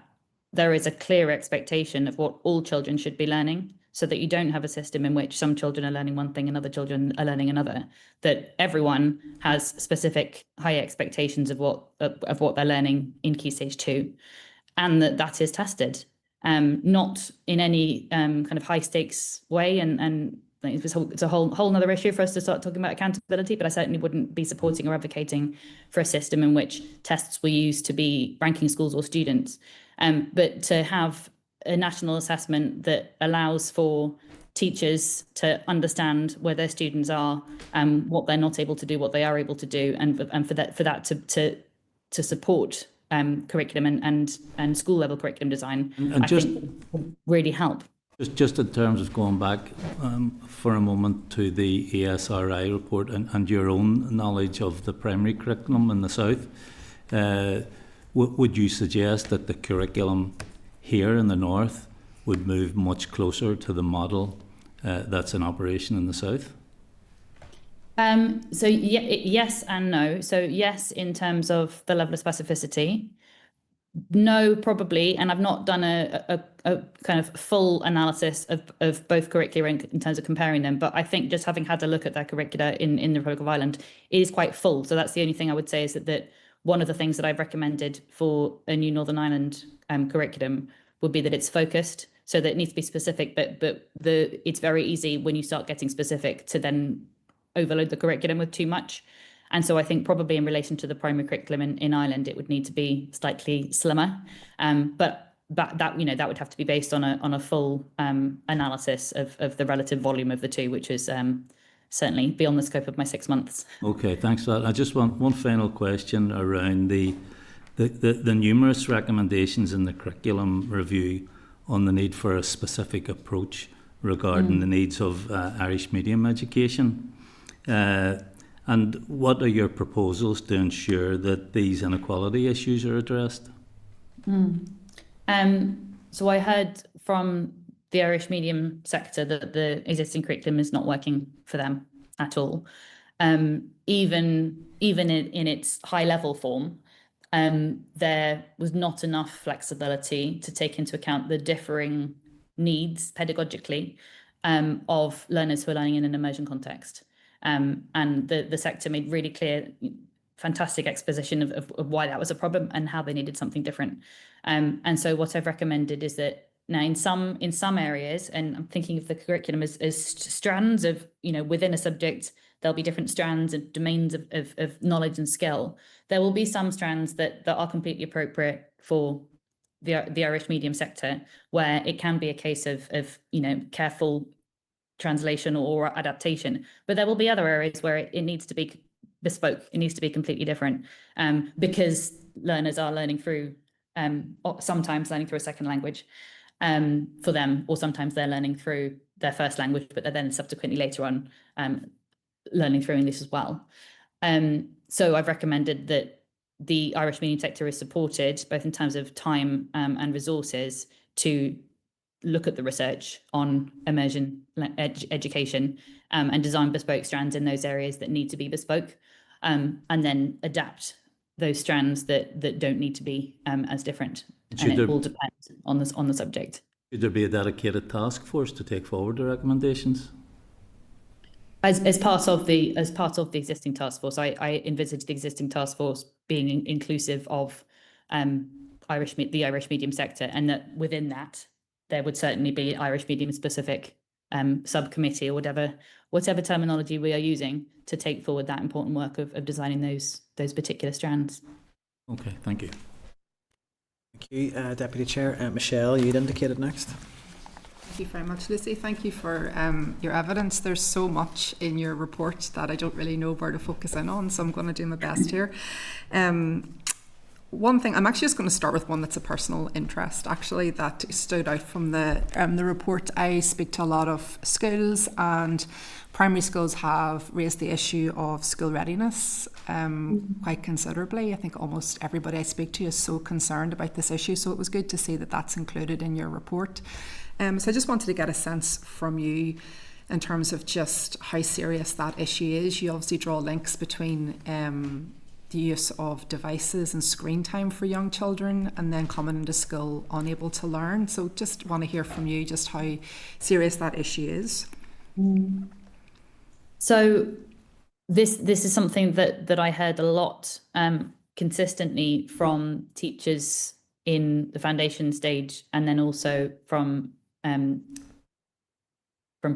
there is a clear expectation of what all children should be learning, so that you don't have a system in which some children are learning one thing and other children are learning another, that everyone has specific high expectations of what they're learning in Key Stage 2. And that is tested, not in any kind of high stakes way. And it's a whole other issue for us to start talking about accountability, but I certainly wouldn't be supporting or advocating for a system in which tests were used to be ranking schools or students. But to have a national assessment that allows for teachers to understand where their students are, what they're not able to do, what they are able to do, and for that to support curriculum and school level curriculum design, and I think would really help. Just in terms of going back for a moment to the ESRI report and your own knowledge of the primary curriculum in the South, would you suggest that the curriculum here in the North would move much closer to the model that's in operation in the South? So yes and no. So yes, in terms of the level of specificity. No, probably, and I've not done a kind of full analysis of both curricula in terms of comparing them, but I think just having had a look at their curricula in the Republic of Ireland, it is quite full. So that's the only thing I would say, is that one of the things that I've recommended for a new Northern Ireland curriculum would be that it's focused, so that it needs to be specific, but it's very easy when you start getting specific to then overload the curriculum with too much. And so I think probably in relation to the primary curriculum in Ireland, it would need to be slightly slimmer. But that that would have to be based on a full analysis of the relative volume of the two, which is certainly beyond the scope of my 6 months. Okay, thanks for that. I just want one final question around the numerous recommendations in the curriculum review on the need for a specific approach regarding the needs of Irish medium education. And what are your proposals to ensure that these inequality issues are addressed? So I heard from the Irish medium sector that the existing curriculum is not working for them at all. Even in its high level form, there was not enough flexibility to take into account the differing needs pedagogically of learners who are learning in an immersion context. And the sector made really clear, fantastic exposition of why that was a problem and how they needed something different. And so what I've recommended is that now in some areas, and I'm thinking of the curriculum as strands of, within a subject, there'll be different strands and domains of knowledge and skill. There will be some strands that are completely appropriate for the Irish medium sector, where it can be a case of careful translation or adaptation. But there will be other areas where it needs to be bespoke. It needs to be completely different, because learners are learning through, sometimes learning through a second language for them, or sometimes they're learning through their first language, but they're then subsequently later on learning through English as well. So I've recommended that the Irish medium sector is supported both in terms of time and resources to look at the research on immersion education and design bespoke strands in those areas that need to be bespoke, and then adapt those strands that don't need to be as different. And it will depend on the subject. Should there be a dedicated task force to take forward the recommendations? As part of the existing task force, I envisage the existing task force being inclusive of the Irish medium sector, and that within that there would certainly be Irish medium specific subcommittee or whatever terminology we are using to take forward that important work of designing those particular strands. Okay, thank you. Thank you, Deputy Chair. Michelle, you'd indicated next. Thank you very much, Lucy. Thank you for your evidence. There's so much in your report that I don't really know where to focus in on, so I'm going to do my best here. One thing, I'm actually just going to start with one that's a personal interest, actually, that stood out from the report. I speak to a lot of schools, and primary schools have raised the issue of school readiness quite considerably. I think almost everybody I speak to is so concerned about this issue, so it was good to see that that's included in your report. So I just wanted to get a sense from you in terms of just how serious that issue is. You obviously draw links between the use of devices and screen time for young children, and then coming into school unable to learn. So just want to hear from you just how serious that issue is. So this is something that I heard a lot consistently from teachers in the foundation stage, and then also from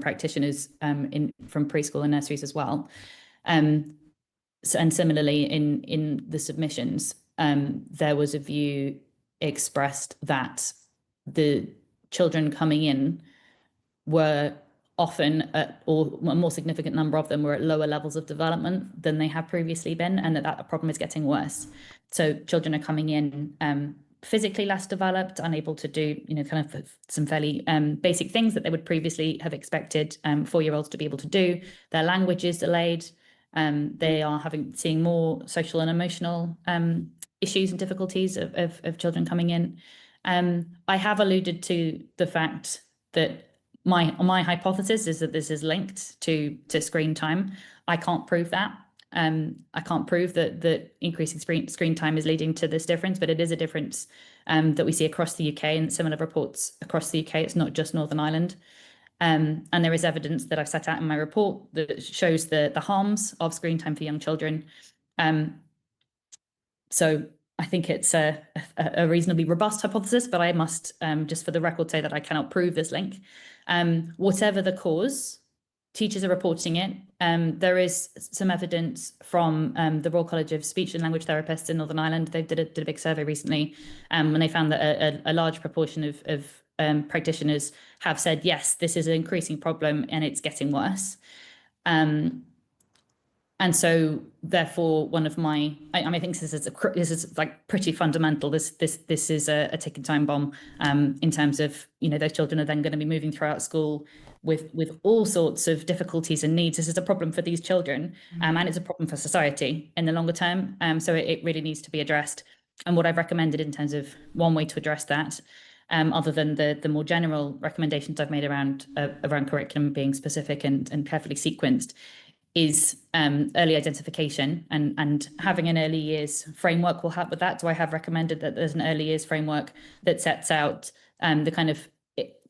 practitioners from preschool and nurseries as well. And similarly in the submissions, there was a view expressed that the children coming in were often or a more significant number of them were at lower levels of development than they have previously been, and that problem is getting worse. So children are coming in physically less developed, unable to do, kind of some fairly basic things that they would previously have expected 4-year-olds to be able to do. Their language is delayed. They are seeing more social and emotional issues and difficulties of children coming in. I have alluded to the fact that my hypothesis is that this is linked to screen time. I can't prove that. I can't prove that increasing screen time is leading to this difference, but it is a difference that we see across the UK and similar reports across the UK. It's not just Northern Ireland. And there is evidence that I've set out in my report that shows the harms of screen time for young children. So I think it's a reasonably robust hypothesis, but I must just for the record say that I cannot prove this link. Whatever the cause teachers are reporting it. There is some evidence from the Royal College of Speech and Language Therapists in Northern Ireland. They did a big survey recently, when they found that a large proportion of practitioners have said, yes, this is an increasing problem and it's getting worse. And so, therefore, one of my, I think this is like pretty fundamental. This is a ticking time bomb, in terms of, you know, those children are then going to be moving throughout school with all sorts of difficulties and needs. This is a problem for these children, and it's a problem for society in the longer term. So it really needs to be addressed. And what I've recommended in terms of one way to address that, other than the more general recommendations I've made around curriculum being specific and carefully sequenced, is early identification and having an early years framework will help with that. So I have recommended that there's an early years framework that sets out the kind of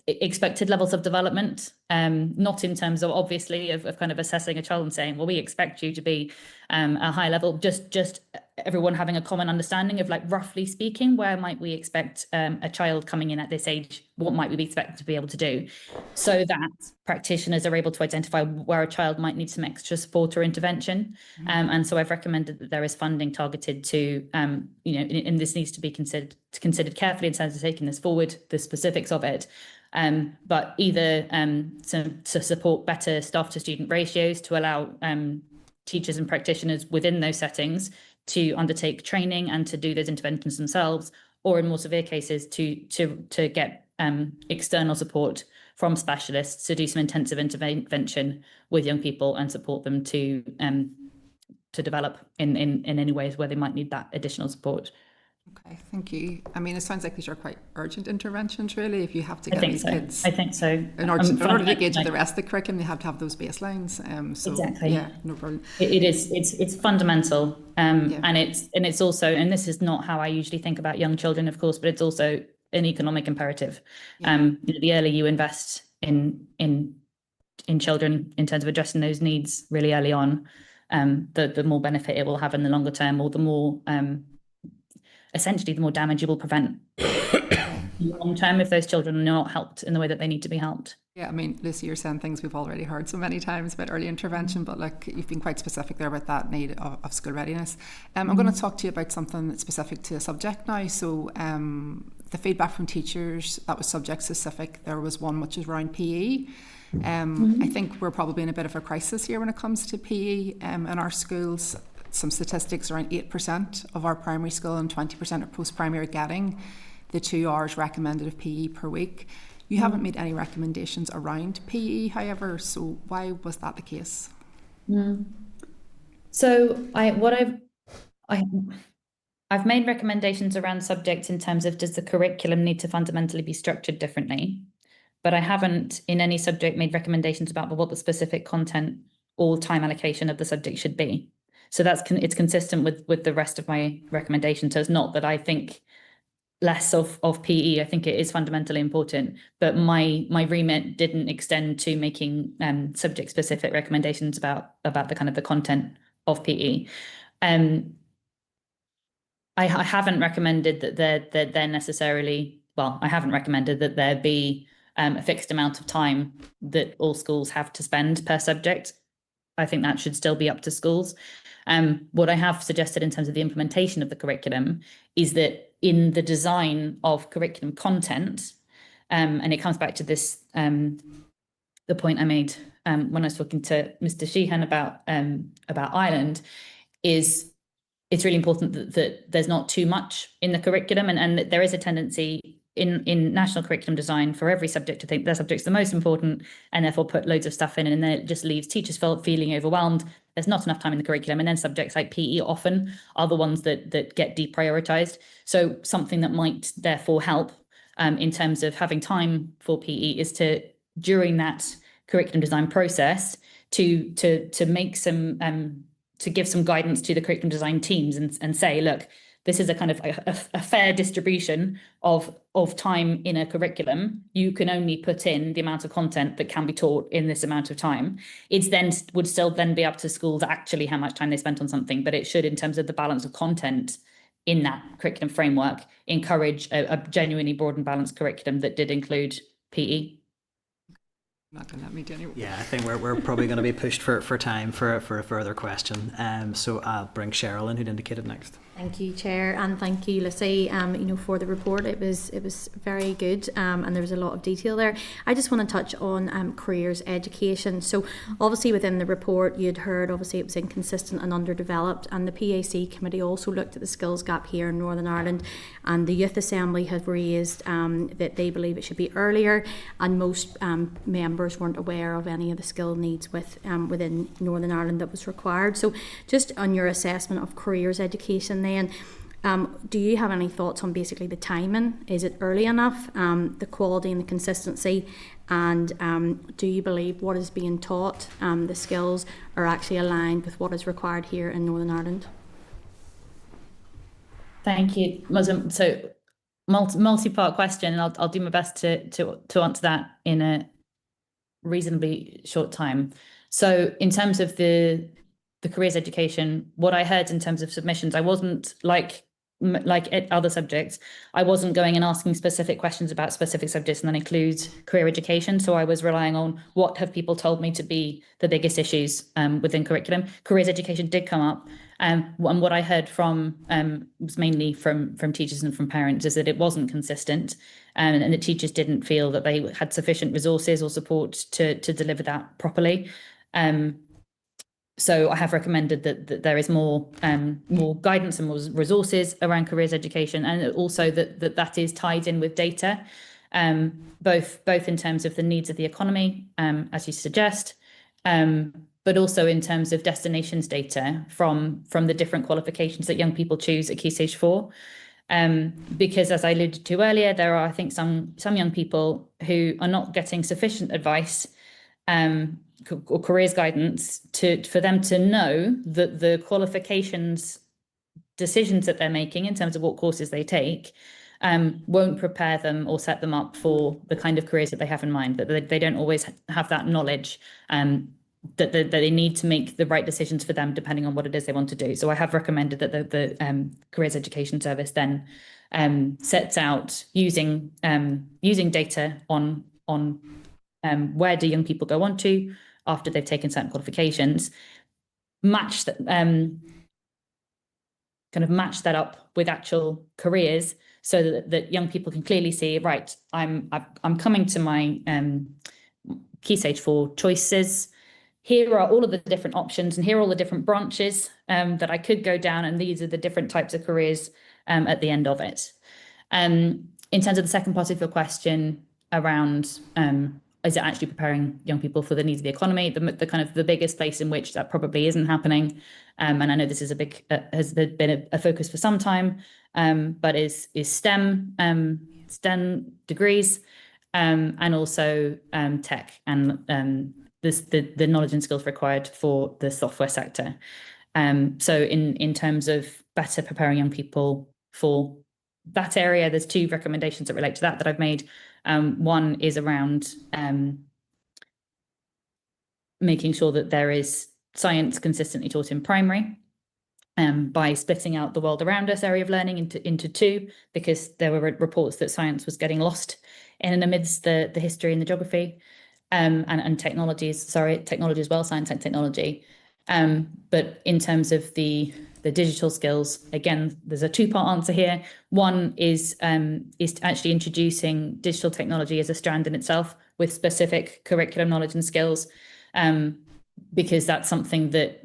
expected levels of development, not in terms of obviously of kind of assessing a child and saying, well, we expect you to be a high level, just everyone having a common understanding of, like, roughly speaking, where might we expect a child coming in at this age, what might we be expected to be able to do, so that practitioners are able to identify where a child might need some extra support or intervention. And so I've recommended that there is funding targeted to, you know, and this needs to be considered carefully in terms of taking this forward, the specifics of it. But either to support better staff to student ratios to allow teachers and practitioners within those settings to undertake training and to do those interventions themselves, or in more severe cases to get external support from specialists to do some intensive intervention with young people and support them to develop in any ways where they might need that additional support. Okay, thank you. I mean, it sounds like these are quite urgent interventions, really, if you have to get these kids. I think so. In order to engage with the rest of the curriculum, they have to have those baselines. So, exactly. Yeah, no problem. It's fundamental, and it's also, and this is not how I usually think about young children, of course, but it's also an economic imperative. You know, the earlier you invest in children in terms of addressing those needs really early on, the more benefit it will have in the longer term, or the more essentially the more damage you will prevent long term if those children are not helped in the way that they need to be helped. Yeah, I mean, Lucy, you're saying things we've already heard so many times about early intervention, but like, you've been quite specific there about that need of school readiness. I'm going to talk to you about something that's specific to a subject now. So the feedback from teachers, that was subject specific. There was one which is around PE. I think we're probably in a bit of a crisis here when it comes to PE in our schools. Some statistics, around 8% of our primary school and 20% of post-primary are getting the 2 hours recommended of PE per week. You haven't made any recommendations around PE, however, so why was that the case? So I've made recommendations around subjects in terms of, does the curriculum need to fundamentally be structured differently? But I haven't in any subject made recommendations about what the specific content or time allocation of the subject should be. So it's consistent with the rest of my recommendations. So it's not that I think less of PE. I think it is fundamentally important, but my remit didn't extend to making subject specific recommendations about the kind of the content of PE. I haven't recommended that they're necessarily, well, I haven't recommended that there be a fixed amount of time that all schools have to spend per subject. I think that should still be up to schools. What I have suggested in terms of the implementation of the curriculum is that in the design of curriculum content, and it comes back to this, the point I made when I was talking to Mr. Sheehan about Ireland, is it's really important that there's not too much in the curriculum, and that there is a tendency in national curriculum design for every subject to think their subject's the most important and therefore put loads of stuff in, and then it just leaves teachers feeling overwhelmed. There's not enough time in the curriculum, and then subjects like PE often are the ones that get deprioritized. So something that might therefore help in terms of having time for PE is to, during that curriculum design process, to make some to give some guidance to the curriculum design teams and say, look, this is a kind of a fair distribution of time in a curriculum. You can only put in the amount of content that can be taught in this amount of time. It's then would still then be up to schools actually how much time they spent on something, but it should, in terms of the balance of content in that curriculum framework, encourage a genuinely broad and balanced curriculum that did include PE. Not going to let me do any. Yeah, I think we're probably going to be pushed for time for a further question. So I'll bring Cheryl in, who'd indicated next. Thank you, Chair, and thank you, Lucy. For the report, it was very good, and there was a lot of detail there. I just want to touch on careers education. So, obviously, within the report, you'd heard obviously it was inconsistent and underdeveloped, and the PAC committee also looked at the skills gap here in Northern Ireland, and the Youth Assembly have raised that they believe it should be earlier, and most members weren't aware of any of the skill needs within Northern Ireland that was required. So, just on your assessment of careers education, then, do you have any thoughts on basically the timing? Is it early enough, the quality and the consistency, and do you believe what is being taught, the skills, are actually aligned with what is required here in Northern Ireland? Thank you, Muslim. So multi-part question, and I'll do my best to answer that in a reasonably short time. So in terms of the careers education, what I heard in terms of submissions, I wasn't like other subjects, I wasn't going and asking specific questions about specific subjects and then include career education. So I was relying on what have people told me to be the biggest issues within curriculum. Careers education did come up, and what I heard from was mainly from teachers and from parents is that it wasn't consistent, and the teachers didn't feel that they had sufficient resources or support to deliver that properly. So I have recommended that there is more guidance and more resources around careers education, and also that is tied in with data, both in terms of the needs of the economy, as you suggest, but also in terms of destinations data from the different qualifications that young people choose at Key Stage 4. Because as I alluded to earlier, there are, I think, some young people who are not getting sufficient advice or careers guidance for them to know that the qualifications decisions that they're making in terms of what courses they take won't prepare them or set them up for the kind of careers that they have in mind, that they don't always have that knowledge that they need to make the right decisions for them depending on what it is they want to do. So I have recommended that the Careers Education Service then sets out using data on where do young people go on to after they've taken certain qualifications, match that match that up with actual careers, so that young people can clearly see, right, I'm coming to my Key Stage 4 choices. Here are all of the different options, and here are all the different branches that I could go down, and these are the different types of careers at the end of it. In terms of the second part of your question around is it actually preparing young people for the needs of the economy, the biggest place in which that probably isn't happening, and I know this is has been a focus for some time, but is STEM degrees, and also tech and the knowledge and skills required for the software sector. So in terms of better preparing young people for that area, there's two recommendations that relate to that I've made. One is around making sure that there is science consistently taught in primary, by splitting out the world around us area of learning into two, because there were reports that science was getting lost in and amidst the history and the geography, and technology as well, science and technology. But in terms of the digital skills, again, there's a two-part answer here. One is actually introducing digital technology as a strand in itself with specific curriculum knowledge and skills, because that's something that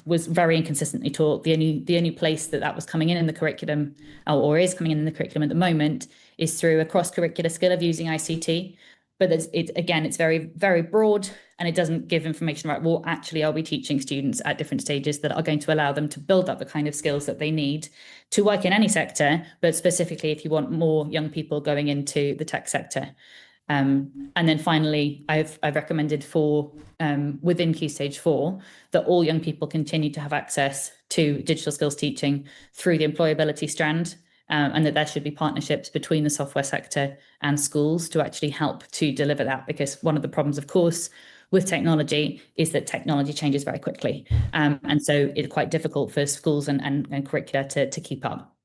was very inconsistently taught. The only place that was coming in the curriculum, or is coming in the curriculum at the moment, is through a cross-curricular skill of using ICT. But it's very, very broad, and it doesn't give information about what actually are we teaching students at different stages that are going to allow them to build up the kind of skills that they need to work in any sector, but specifically if you want more young people going into the tech sector. And then finally, I've recommended for within Key Stage 4 that all young people continue to have access to digital skills teaching through the employability strand. And that there should be partnerships between the software sector and schools to actually help to deliver that, because one of the problems, of course, with technology is that technology changes very quickly, and so it's quite difficult for schools and curricula to keep up.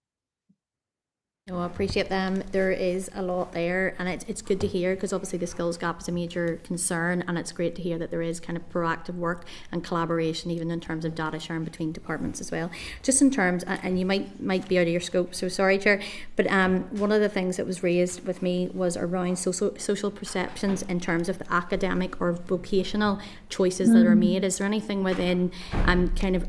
No, I appreciate them. There is a lot there, and it's good to hear, because obviously the skills gap is a major concern, and it's great to hear that there is kind of proactive work and collaboration, even in terms of data sharing between departments as well. Just in terms, and you might be out of your scope, so sorry, Chair, but one of the things that was raised with me was around social perceptions in terms of the academic or vocational choices that are made. Is there anything within kind of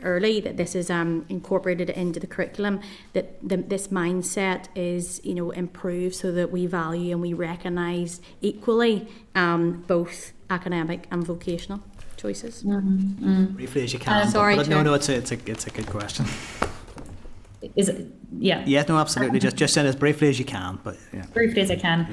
early that this is incorporated into the curriculum, that this mindset is improved, so that we value and we recognise equally both academic and vocational choices? Briefly as you can. Sorry, but Chair. no, it's a good question. Is it? Yeah. Yeah, no, absolutely. Just saying as briefly as you can, but yeah. Briefly as I can.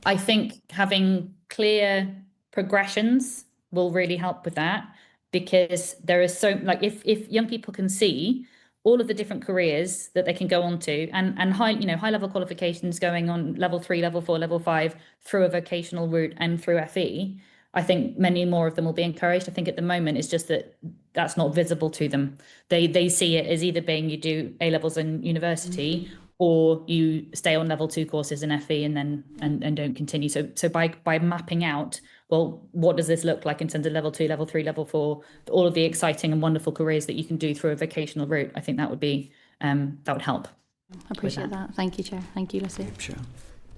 I think having clear progressions will really help with that, because there is so, like, if young people can see all of the different careers that they can go on to, and high level qualifications going on level 3, level 4, level 5 through a vocational route and through FE, I think many more of them will be encouraged. I think at the moment it's just that that's not visible to them. They see it as either being you do A levels in university, or you stay on level 2 courses in FE and then and don't continue. So by mapping out, well, what does this look like in terms of level 2, level 3, level 4, all of the exciting and wonderful careers that you can do through a vocational route, I think that would be that would help. I appreciate that. Thank you, Chair. Thank you, Lucy. Sure.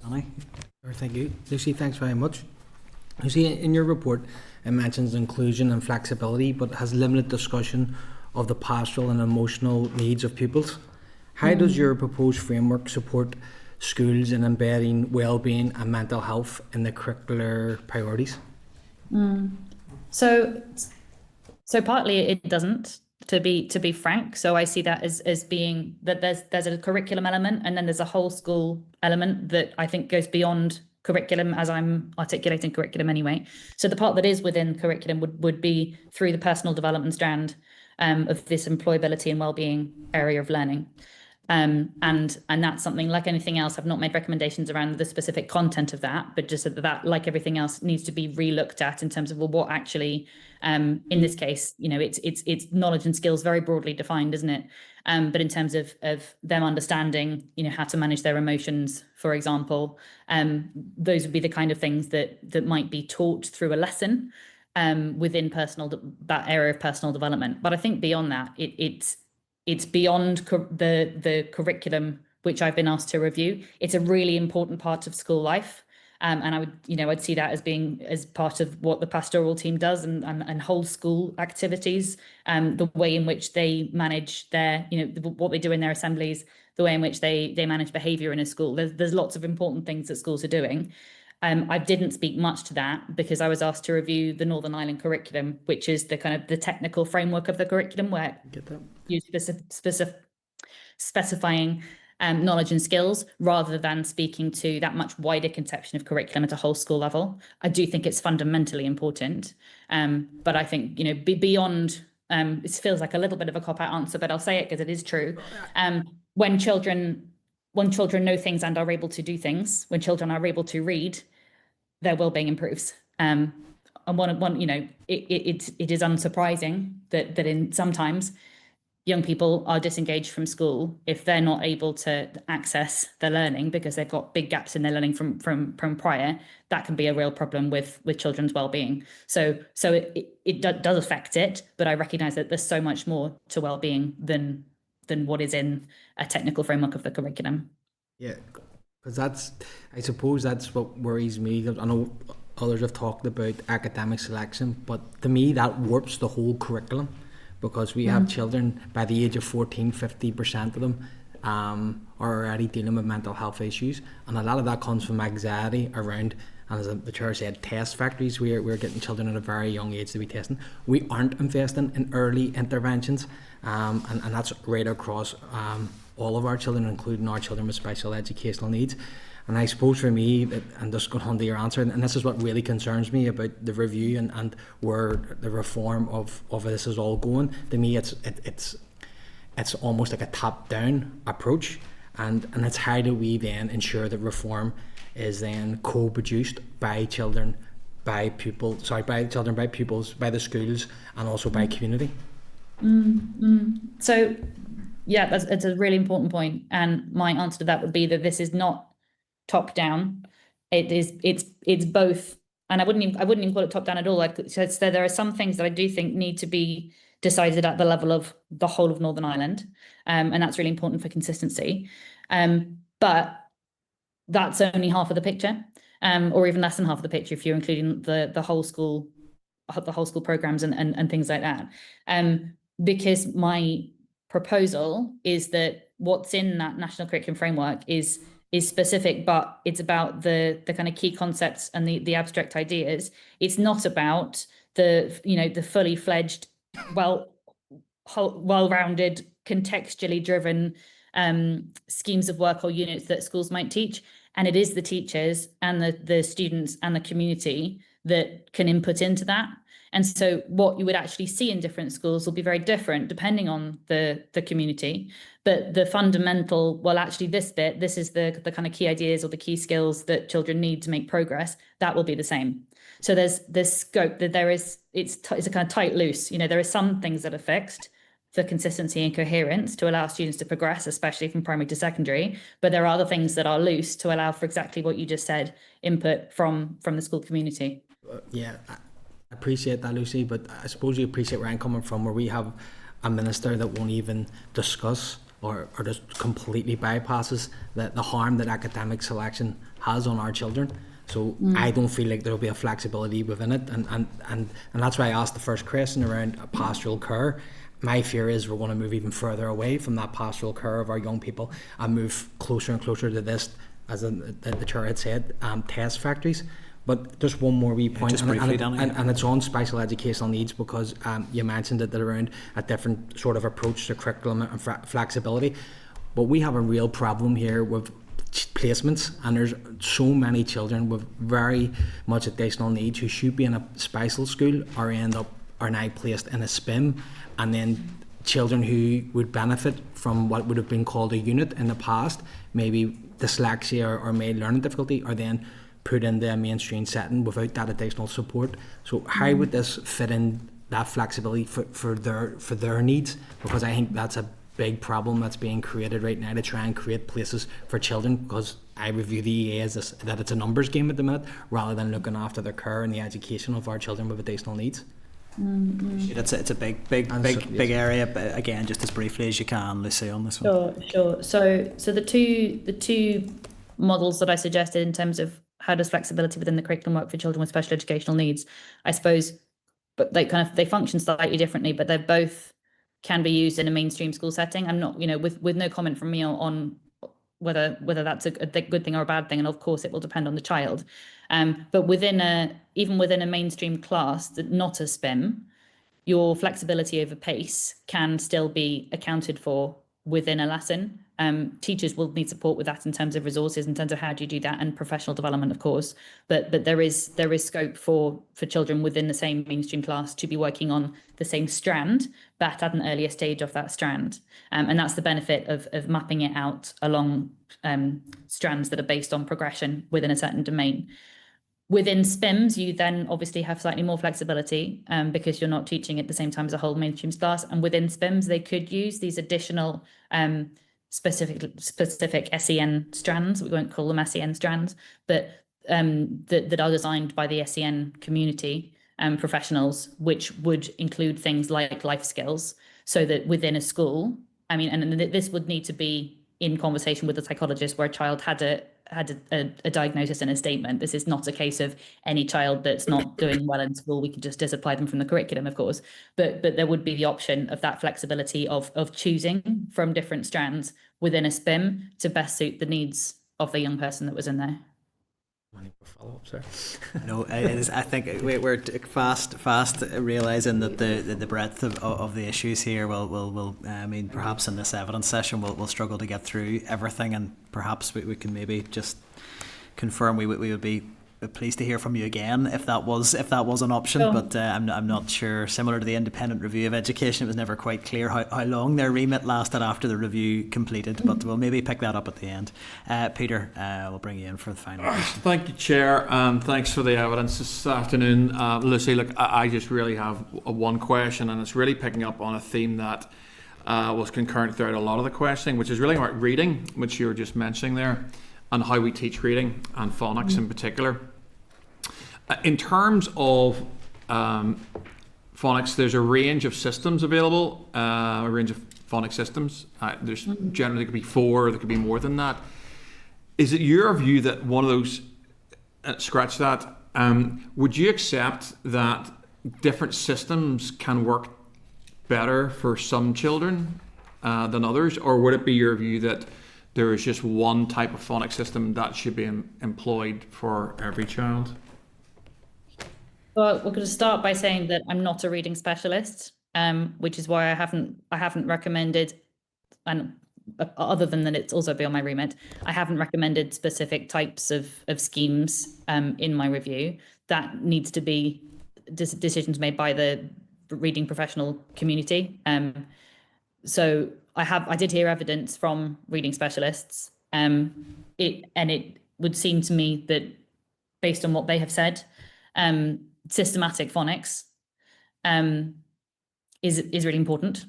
Annie? Thank you. Lucy, thanks very much. Lucy, in your report, it mentions inclusion and flexibility, but has limited discussion of the pastoral and emotional needs of pupils. How does your proposed framework support schools in embedding well-being and mental health in the curricular priorities? So partly it doesn't, to be frank. So I see that as being that there's a curriculum element, and then there's a whole school element that I think goes beyond curriculum, as I'm articulating curriculum anyway. So the part that is within curriculum would be through the personal development strand of this employability and well-being area of learning. And that's something, like anything else, I've not made recommendations around the specific content of that, but just that, like everything else, needs to be re-looked at in terms of, well, what actually, in this case, it's knowledge and skills very broadly defined, isn't it? But in terms of them understanding, how to manage their emotions, for example, those would be the kind of things that might be taught through a lesson within that area of personal development. But I think beyond that, it's beyond the curriculum which I've been asked to review. It's a really important part of school life, and I would, I'd see that as part of what the pastoral team does and whole school activities, the way in which they manage their, what they do in their assemblies, the way in which they manage behaviour in a school. There's lots of important things that schools are doing. I didn't speak much to that because I was asked to review the Northern Ireland curriculum, which is the kind of the technical framework of the curriculum, where you specifying knowledge and skills rather than speaking to that much wider conception of curriculum at a whole school level. I do think it's fundamentally important, but I think beyond. It feels like a little bit of a cop-out answer, but I'll say it because it is true. When children know things and are able to do things, when children are able to read, their well-being improves. And it is unsurprising that in sometimes young people are disengaged from school if they're not able to access their learning because they've got big gaps in their learning from prior. That can be a real problem with children's well-being. So it does affect it, but I recognise that there's so much more to well-being than what is in a technical framework of the curriculum. Yeah, because I suppose that's what worries me. I know others have talked about academic selection, but to me that warps the whole curriculum, because we have children by the age of 14, 50% of them are already dealing with mental health issues, and a lot of that comes from anxiety around, and as the chair said, test factories. We're getting children at a very young age to be testing. We aren't investing in early interventions, and that's right across all of our children, including our children with special educational needs. And I suppose for me, and just going on to your answer, and this is what really concerns me about the review and where the reform of this is all going. To me, it's almost like a top-down approach, and it's how do we then ensure that reform is then co-produced by children, by pupils, by the schools, and also by community. So Yeah, it's a really important point. And my answer to that would be that this is not top down. It's both. And I wouldn't even call it top down at all. So there are some things that I do think need to be decided at the level of the whole of Northern Ireland. And that's really important for consistency. But that's only half of the picture, or even less than half of the picture if you're including the whole school programs and things like that. Because my proposal is that what's in that national curriculum framework is specific, but it's about the kind of key concepts and the abstract ideas. It's not about the fully fledged, well-rounded, contextually driven schemes of work or units that schools might teach. And it is the teachers and the students and the community that can input into that. And so what you would actually see in different schools will be very different depending on the community. But the fundamental, this is the kind of key ideas or the key skills that children need to make progress, that will be the same. So there's scope that it's a kind of tight loose. There are some things that are fixed for consistency and coherence to allow students to progress, especially from primary to secondary. But there are other things that are loose to allow for exactly what you just said, input from the school community. Yeah, I appreciate that, Lucy, but I suppose you appreciate where I'm coming from, where we have a minister that won't even discuss or just completely bypasses the harm that academic selection has on our children. So I don't feel like there'll be a flexibility within it, and that's why I asked the first question around pastoral care. My fear is we're going to move even further away from that pastoral care of our young people and move closer and closer to this, as the chair had said, test factories. But just one more wee point, just briefly, Danny, and it's on special educational needs, because you mentioned it around a different sort of approach to curriculum and flexibility. But we have a real problem here with placements, and there's so many children with very much additional needs who should be in a special school are now placed in a SPIM, and then children who would benefit from what would have been called a unit in the past, maybe dyslexia or may learning difficulty, are then put into a mainstream setting without that additional support. So how would this fit in that flexibility for their needs? Because I think that's a big problem that's being created right now to try and create places for children, because I review the EA as that it's a numbers game at the minute rather than looking after the care and the education of our children with additional needs. It's a big area, but again, just as briefly as you can, Lucy, on this one. Sure. So the two models that I suggested in terms of how does flexibility within the curriculum work for children with special educational needs, I suppose, but they function slightly differently, but they both can be used in a mainstream school setting. I'm not, with no comment from me on whether that's a good thing or a bad thing, and of course it will depend on the child. But even within a mainstream class, not a SPIM, your flexibility over pace can still be accounted for within a lesson. Teachers will need support with that in terms of resources, in terms of how do you do that, and professional development, of course. But there is scope for children within the same mainstream class to be working on the same strand, but at an earlier stage of that strand. And that's the benefit of mapping it out along strands that are based on progression within a certain domain. Within SPIMs, you then obviously have slightly more flexibility because you're not teaching at the same time as a whole mainstream class. And within SPIMs, they could use these additional specific SEN strands. We won't call them SEN strands, but that are designed by the SEN community professionals, which would include things like life skills, so that within a school, and this would need to be in conversation with the psychologist, where a child had a diagnosis and a statement. This is not a case of any child that's not doing well in school, we could just disapply them from the curriculum, of course. But there would be the option of that flexibility of choosing from different strands within a SPIM to best suit the needs of the young person that was in there. Any follow-ups there? No, it is. I think we're fast realising that the breadth of the issues here will perhaps in this evidence session we'll struggle to get through everything, and perhaps we can maybe just confirm we would be pleased to hear from you again if that was an option. Sure. But I'm not sure. Similar to the independent review of education, it was never quite clear how long their remit lasted after the review completed. But we'll maybe pick that up at the end. Peter, we'll bring you in for the final question. Thank you, Chair, and thanks for the evidence this afternoon. Lucy, look, I just really have one question, and it's really picking up on a theme that was concurrent throughout a lot of the questioning, which is really about reading, which you were just mentioning there, and how we teach reading and phonics in particular. In terms of phonics, there's a range of systems available, a range of phonics systems. There's generally, there could be 4, there could be more than that. Is it your view that one of those, scratch that, would you accept that different systems can work better for some children than others, or would it be your view that there is just one type of phonics system that should be employed for every child? Well, we're going to start by saying that I'm not a reading specialist, which is why I haven't recommended, and other than that it's also beyond my remit, I haven't recommended specific types of schemes in my review. That needs to be decisions made by the reading professional community. So I did hear evidence from reading specialists. It would seem to me that based on what they have said, systematic phonics is really important,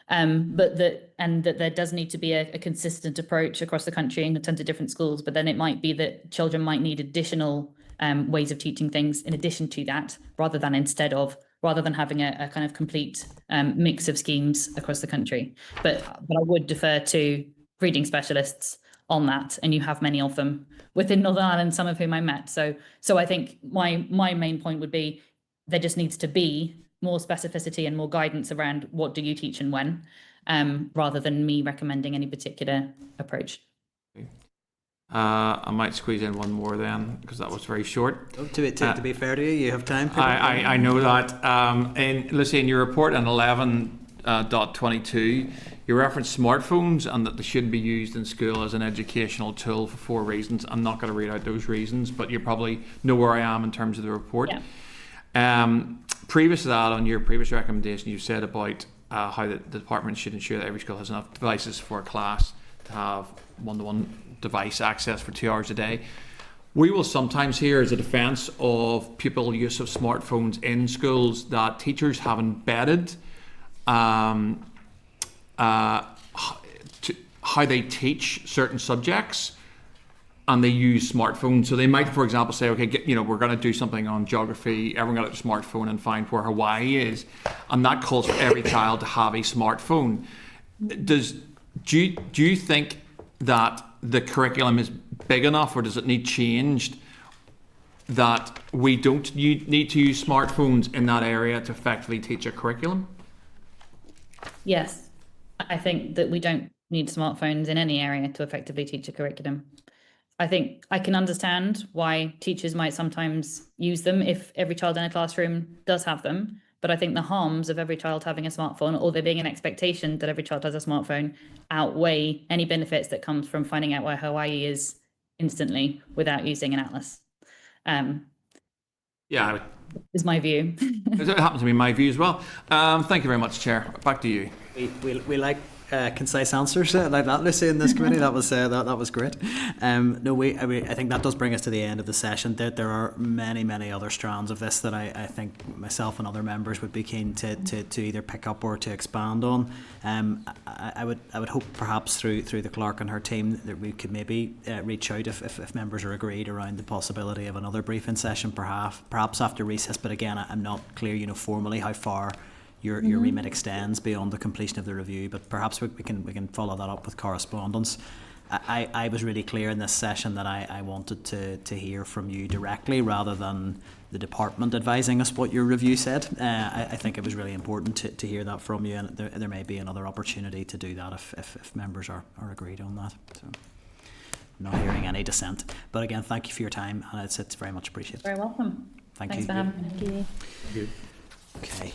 but that there does need to be a consistent approach across the country in terms of different schools. But then it might be that children might need additional ways of teaching things in addition to that, rather than having a kind of complete mix of schemes across the country. But I would defer to reading specialists on that, and you have many of them within Northern Ireland, some of whom I met. So I think my main point would be there just needs to be more specificity and more guidance around what do you teach and when, rather than me recommending any particular approach. I might squeeze in one more then, because that was very short. To be fair to you, you have time. I know that. And Lucy, in your report on 11.22, you referenced smartphones and that they shouldn't be used in school as an educational tool for 4 reasons. I'm not going to read out those reasons, but you probably know where I am in terms of the report. Yeah. Previous to that, on your previous recommendation, you said about how the department should ensure that every school has enough devices for a class to have one-to-one device access for 2 hours a day. We will sometimes hear as a defence of pupil use of smartphones in schools that teachers have embedded how they teach certain subjects, and they use smartphones. So they might, for example, say, okay, we're going to do something on geography, everyone got a smartphone and find where Hawaii is, and that calls for every child to have a smartphone. Do you think that the curriculum is big enough, or does it need changed, that we don't need to use smartphones in that area to effectively teach a curriculum? Yes, I think that we don't need smartphones in any area to effectively teach a curriculum. I think I can understand why teachers might sometimes use them if every child in a classroom does have them. But I think the harms of every child having a smartphone, or there being an expectation that every child has a smartphone, outweigh any benefits that comes from finding out where Hawaii is instantly without using an atlas. Yeah, is my view. It happens to be my view as well. Thank you very much, Chair. Back to you. We like concise answers like that, Lucy, in this committee. That was great. I think that does bring us to the end of the session. There are many other strands of this that I think myself and other members would be keen to either pick up or to expand on. I would hope perhaps through the clerk and her team that we could maybe reach out if members are agreed around the possibility of another briefing session, perhaps after recess. But again, I'm not clear, formally how far your remit extends beyond the completion of the review, but perhaps we can follow that up with correspondence. I was really clear in this session that I wanted to hear from you directly rather than the department advising us what your review said. I think it was really important to hear that from you, and there may be another opportunity to do that if members are agreed on that. So I'm not hearing any dissent. But again, thank you for your time, and it's very much appreciated. Very welcome. Thanks for having me. Thank you. Okay,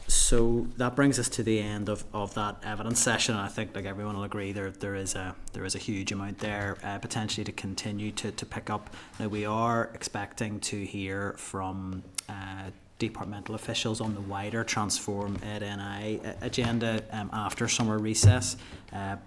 so that brings us to the end of that evidence session. I think, like everyone will agree, there is a huge amount there potentially to continue to pick up. Now we are expecting to hear from departmental officials on the wider Transform Ed.NI agenda after summer recess,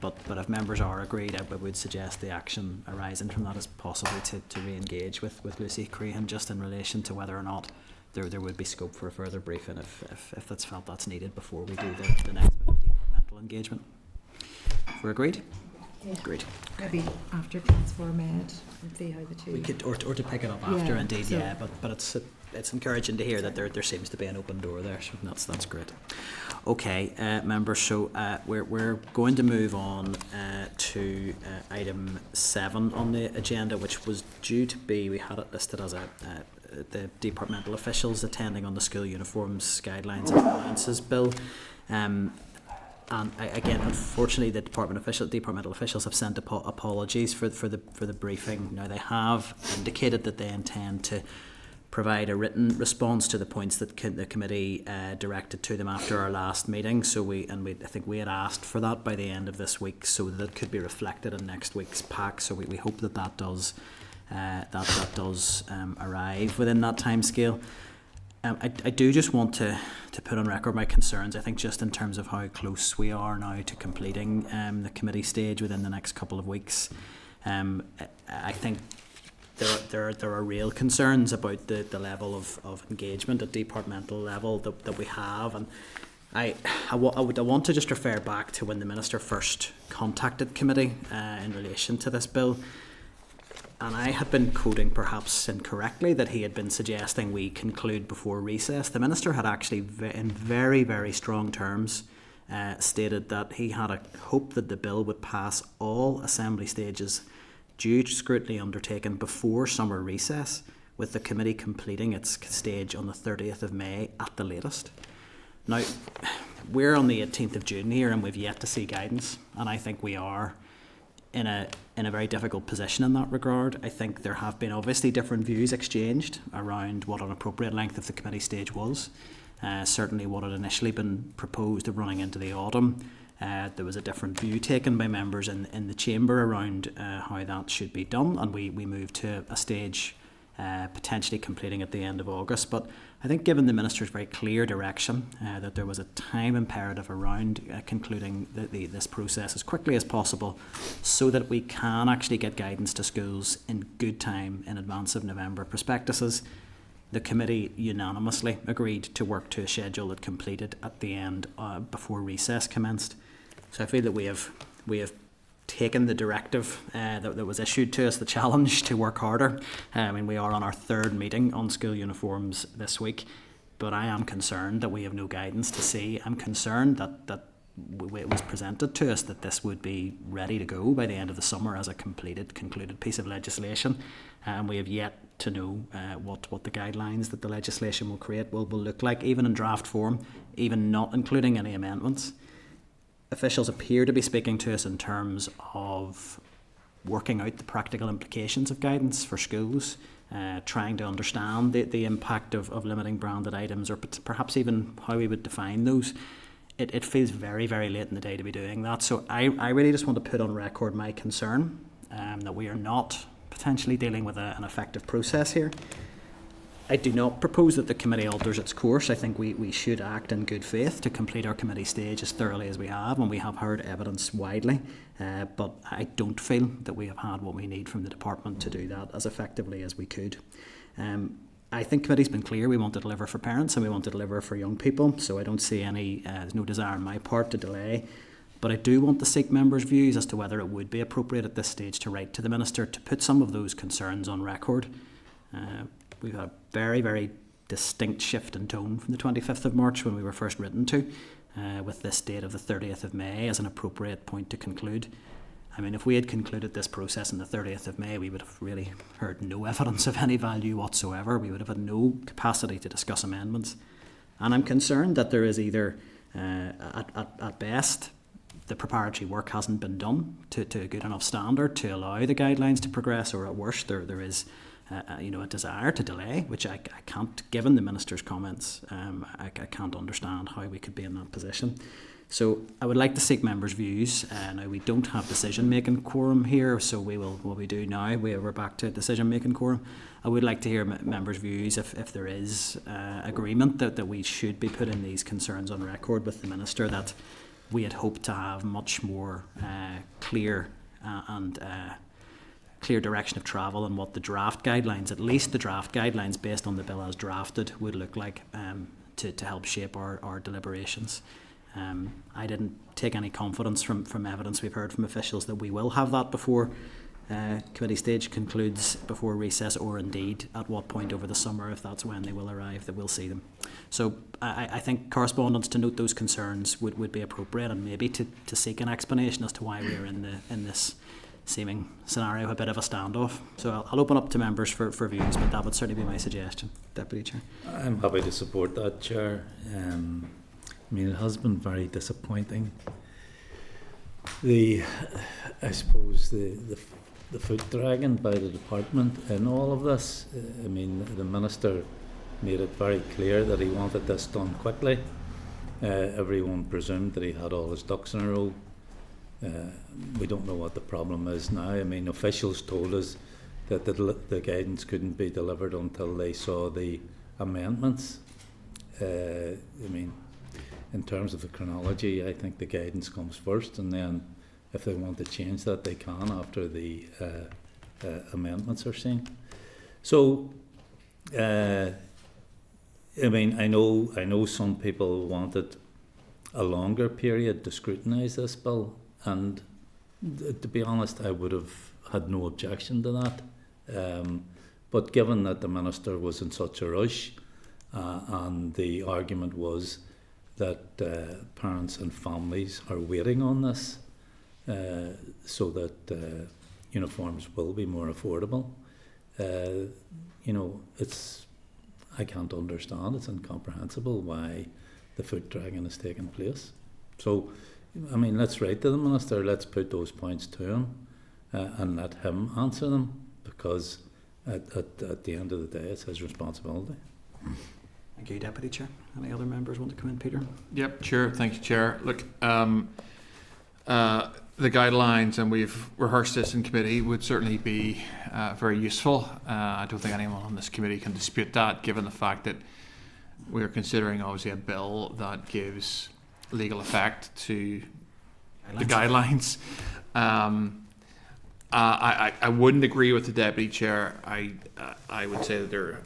but if members are agreed, I would suggest the action arising from that is possibly to re-engage with Lucy Crehan just in relation to whether or not there would be scope for a further briefing if that's felt that's needed before we do the next bit of departmental engagement. We're agreed? Yeah. Agreed. Maybe after Transform Ed and see how the two. We could, or to pick it up after, Yeah, indeed, so- yeah. But it's encouraging to hear that there seems to be an open door there. So that's great. Okay, members. So we're going to move on to item 7 on the agenda, which was due to be. We had it listed as the departmental officials attending on the school uniforms guidelines and allowances bill. And again, unfortunately, the departmental officials have sent apologies for the briefing. Now, they have indicated that they intend to provide a written response to the points that the committee directed to them after our last meeting. So I think we had asked for that by the end of this week, so that it could be reflected in next week's pack. So we hope that does arrive within that timescale. I do just want to put on record my concerns. I think just in terms of how close we are now to completing the committee stage within the next couple of weeks, I think there are real concerns about the level of engagement at departmental level that we have. And I want to just refer back to when the Minister first contacted committee in relation to this bill. And I had been quoting, perhaps incorrectly, that he had been suggesting we conclude before recess. The Minister had actually, in very, very strong terms, stated that he had a hope that the bill would pass all Assembly stages due to scrutiny undertaken before summer recess, with the committee completing its stage on the 30th of May at the latest. Now, we're on the 18th of June here and we've yet to see guidance, and I think we are in a very difficult position in that regard. I think there have been obviously different views exchanged around what an appropriate length of the committee stage was. Certainly what had initially been proposed of running into the autumn. There was a different view taken by members in the chamber around how that should be done, and we moved to a stage potentially completing at the end of August. But I think given the Minister's very clear direction that there was a time imperative around concluding this process as quickly as possible so that we can actually get guidance to schools in good time in advance of November prospectuses, the committee unanimously agreed to work to a schedule that completed at the end before recess commenced. So I feel that we have taken the directive that was issued to us, the challenge to work harder. I mean, we are on our 3rd meeting on school uniforms this week, but I am concerned that we have no guidance to see. I'm concerned that it was presented to us that this would be ready to go by the end of the summer as a concluded piece of legislation, and we have yet to know what the guidelines that the legislation will create will look like, even in draft form, even not including any amendments. Officials appear to be speaking to us in terms of working out the practical implications of guidance for schools, trying to understand the impact of limiting branded items, or perhaps even how we would define those. It feels very, very late in the day to be doing that. So I really just want to put on record my concern that we are not potentially dealing with an effective process here. I do not propose that the committee alters its course. I think we should act in good faith to complete our committee stage as thoroughly as we have, and we have heard evidence widely. But I don't feel that we have had what we need from the department to do that as effectively as we could. I think committee's been clear. We want to deliver for parents and we want to deliver for young people. So I don't see there's no desire on my part to delay. But I do want to seek members' views as to whether it would be appropriate at this stage to write to the Minister to put some of those concerns on record. We've had a very, very distinct shift in tone from the 25th of March when we were first written to, with this date of the 30th of May as an appropriate point to conclude. I mean, if we had concluded this process on the 30th of May, we would have really heard no evidence of any value whatsoever. We would have had no capacity to discuss amendments. And I'm concerned that there is either, at best, the preparatory work hasn't been done to a good enough standard to allow the guidelines to progress, or at worst, there is a desire to delay, which I can't, given the Minister's comments, I can't understand how we could be in that position. So I would like to seek members' views. Now, we don't have decision-making quorum here, so what we do now, we're back to decision-making quorum. I would like to hear members' views if there is agreement that we should be putting these concerns on record with the Minister, that we had hoped to have much more clear and clear direction of travel and what the draft guidelines, at least the draft guidelines based on the bill as drafted, would look like to help shape our deliberations. I didn't take any confidence from evidence we've heard from officials that we will have that before committee stage concludes, before recess, or indeed at what point over the summer, if that's when they will arrive, that we'll see them. So I think correspondence to note those concerns would be appropriate, and maybe to seek an explanation as to why we're in this seeming scenario, a bit of a standoff. So I'll open up to members for views, but that would certainly be my suggestion, Deputy Chair. I'm happy to support that, Chair. I mean, it has been very disappointing. I suppose the foot dragging by the department in all of this. I mean, the Minister made it very clear that he wanted this done quickly. Everyone presumed that he had all his ducks in a row. We don't know what the problem is now. I mean, officials told us that the guidance couldn't be delivered until they saw the amendments. I mean, in terms of the chronology, I think the guidance comes first, and then if they want to change that, they can after the amendments are seen. So, I mean, I know some people wanted a longer period to scrutinise this bill, and to be honest, I would have had no objection to that. But given that the Minister was in such a rush, and the argument was that parents and families are waiting on this so that uniforms will be more affordable, I can't understand. It's incomprehensible why the foot dragging is taking place. So, I mean, let's write to the Minister, let's put those points to him and let him answer them, because at the end of the day, it's his responsibility. Thank you, Deputy Chair. Any other members want to come in, Peter? Yep, Chair. Thank you, Chair. Look, the guidelines, and we've rehearsed this in committee, would certainly be very useful. I don't think anyone on this committee can dispute that, given the fact that we're considering obviously a bill that gives legal effect to the guidelines. I wouldn't agree with the Deputy Chair. I would say that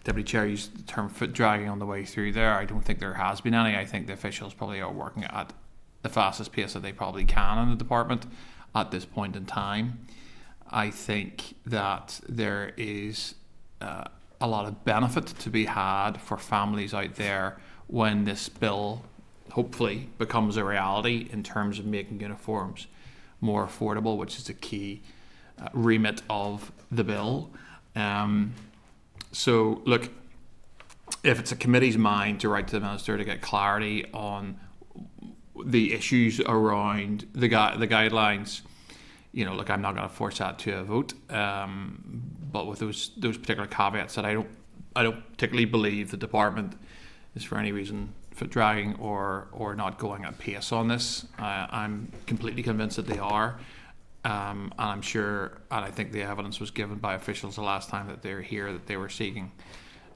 Deputy Chair used the term foot dragging on the way through there. I don't think there has been any. I think the officials probably are working at the fastest pace that they probably can in the department at this point in time. I think that there is a lot of benefit to be had for families out there when this bill hopefully becomes a reality in terms of making uniforms more affordable, which is a key remit of the bill. So, look, if it's a committee's mind to write to the Minister to get clarity on the issues around the guidelines, look, I'm not going to force that to a vote. But with those particular caveats, that I don't particularly believe the department is for any reason foot dragging or not going at pace on this. I'm completely convinced that they are. And I'm sure, and I think the evidence was given by officials the last time that they were here, that they were seeking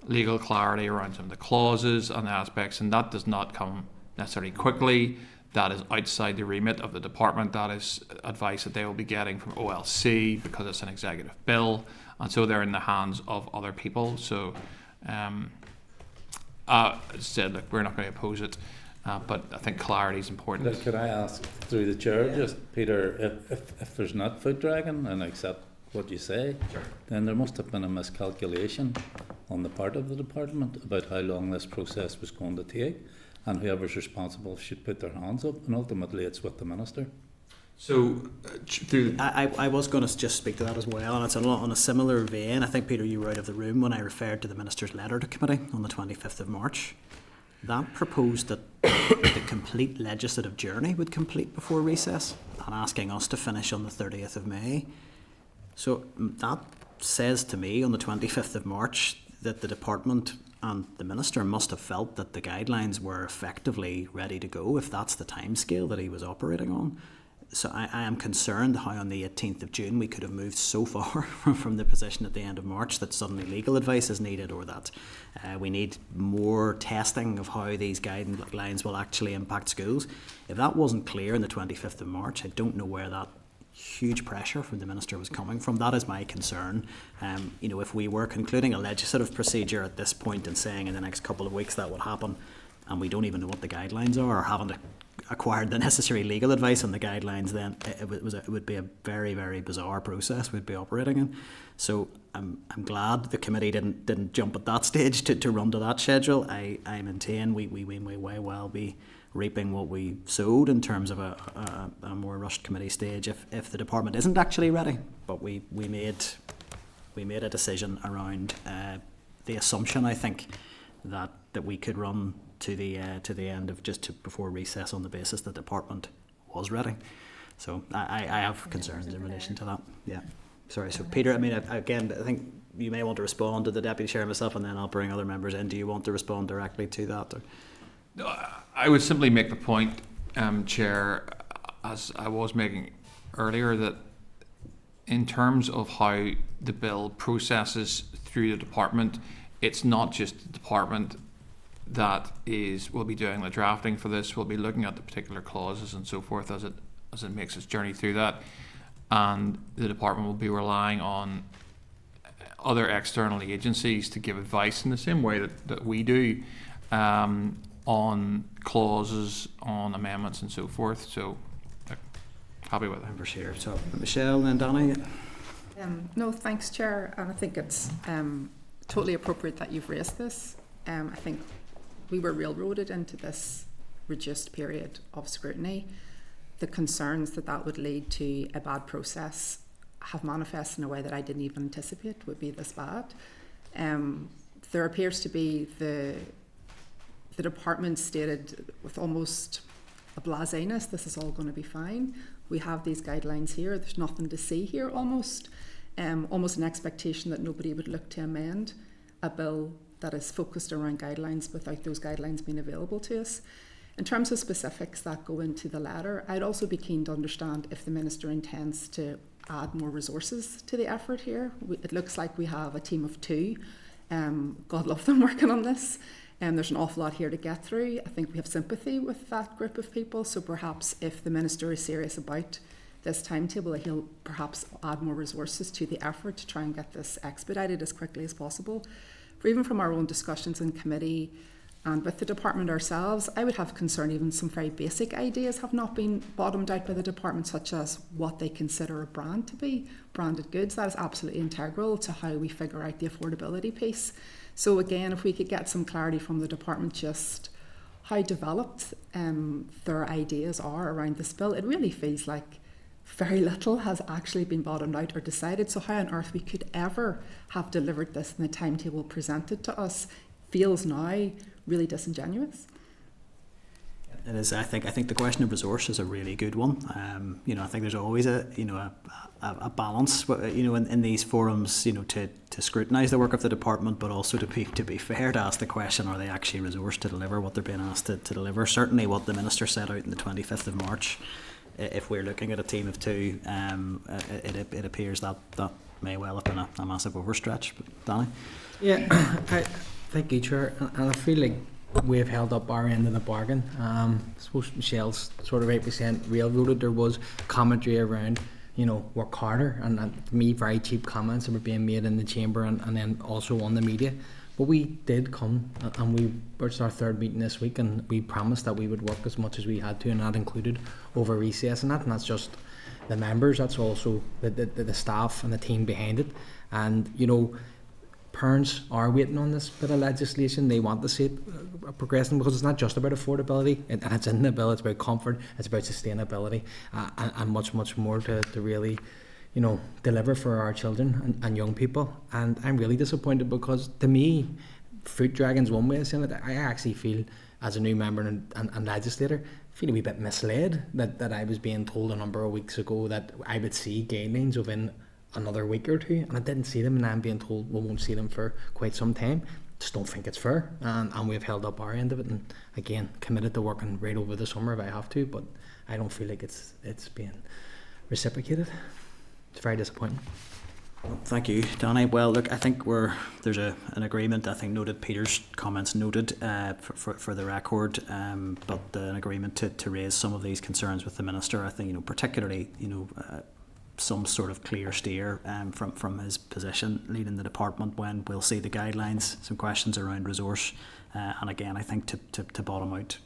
legal clarity around some of the clauses and aspects, and that does not come necessarily quickly. That is outside the remit of the department. That is advice that they will be getting from OLC, because it's an executive bill, and so they're in the hands of other people. So, as I said, look, we're not going to oppose it. But I think clarity is important. Could I ask through the chair, just Peter, if there's not foot dragging, and accept what you say, sure, then there must have been a miscalculation on the part of the department about how long this process was going to take, and whoever's responsible should put their hands up, and ultimately it's with the Minister. So, I was going to just speak to that as well, and it's on a similar vein. I think, Peter, you were out of the room when I referred to the Minister's letter to committee on the 25th of March. That proposed that the complete legislative journey would complete before recess, and asking us to finish on the 30th of May. So that says to me on the 25th of March that the department and the Minister must have felt that the guidelines were effectively ready to go, if that's the timescale that he was operating on. So I am concerned how on the 18th of June we could have moved so far from the position at the end of March that suddenly legal advice is needed, or that we need more testing of how these guidelines will actually impact schools. If that wasn't clear on the 25th of March, I don't know where that huge pressure from the Minister was coming from. That is my concern. If we were concluding a legislative procedure at this point and saying in the next couple of weeks that would happen, and we don't even know what the guidelines are, or haven't acquired the necessary legal advice on the guidelines, then it would be a very, very bizarre process we'd be operating in. So I'm glad the committee didn't jump at that stage to run to that schedule. I maintain we may well be reaping what we sowed in terms of a more rushed committee stage if the department isn't actually ready. But we made a decision around the assumption, I think, that we could run to the end of before recess on the basis the department was ready. So I have concerns in relation to that. Yeah. Sorry. So Peter, I mean, again, I think you may want to respond to the deputy chair myself, and then I'll bring other members in. Do you want to respond directly to that? Or? No, I would simply make the point, Chair, as I was making earlier, that in terms of how the bill processes through the department, it's not just the department that will be doing the drafting for this. We'll be looking at the particular clauses and so forth as it makes its journey through that, and the department will be relying on other external agencies to give advice in the same way that we do on clauses, on amendments and so forth. So happy with that. For sure. So Michelle and Danny. No, thanks, Chair. And I think it's totally appropriate that you've raised this. I think we were railroaded into this reduced period of scrutiny. The concerns that would lead to a bad process have manifested in a way that I didn't even anticipate would be this bad. There appears to be the department stated with almost a blaseness, this is all going to be fine. We have these guidelines here, there's nothing to see here almost. Almost an expectation that nobody would look to amend a bill that is focused around guidelines without those guidelines being available to us. In terms of specifics that go into the letter, I'd also be keen to understand if the Minister intends to add more resources to the effort here. It looks like we have a team of 2. God love them working on this. There's an awful lot here to get through. I think we have sympathy with that group of people, so perhaps if the Minister is serious about this timetable, he'll perhaps add more resources to the effort to try and get this expedited as quickly as possible. For even from our own discussions in committee and with the department ourselves, I would have concern even some very basic ideas have not been bottomed out by the department, such as what they consider a brand to be. Branded goods, that is absolutely integral to how we figure out the affordability piece. So again, if we could get some clarity from the department just how developed their ideas are around this bill, it really feels like very little has actually been bottomed out or decided. So how on earth we could ever have delivered this in the timetable presented to us feels now really disingenuous. It is. I think the question of resource is a really good one. I think there's always a balance, in these forums, to scrutinise the work of the department, but also to be fair, to ask the question: are they actually resourced to deliver what they're being asked to deliver? Certainly, what the Minister set out on the 25th of March. If we're looking at a team of 2, it appears that may well have been a massive overstretch. But Danny? Yeah, thank you, Chair. And I feel like we've held up our end of the bargain. I suppose Michelle's sort of 8% railroaded. There was commentary around, work harder, and to me, very cheap comments that were being made in the chamber and then also on the media. But we did come, and it's our 3rd meeting this week, and we promised that we would work as much as we had to, and that included over recess and that. And that's just the members, that's also the staff and the team behind it. And, parents are waiting on this bit of legislation. They want to see it progressing, because it's not just about affordability, and it's in the bill. It's about comfort, it's about sustainability, and much more to really deliver for our children and young people. And I'm really disappointed, because to me, Fruit Dragon's one way of saying it. I actually feel, as a new member and legislator, feel a wee bit misled that I was being told a number of weeks ago that I would see guidelines within another week or 2, and I didn't see them, and I'm being told we won't see them for quite some time. Just don't think it's fair, and we've held up our end of it, and again, committed to working right over the summer if I have to, but I don't feel like it's being reciprocated. It's very disappointing. Thank you, Danny. Well, look, I think there's an agreement. I think noted Peter's comments noted for the record, but an agreement to raise some of these concerns with the Minister. I think particularly some sort of clear steer from his position leading the department when we'll see the guidelines, some questions around resource, and again I think to bottom out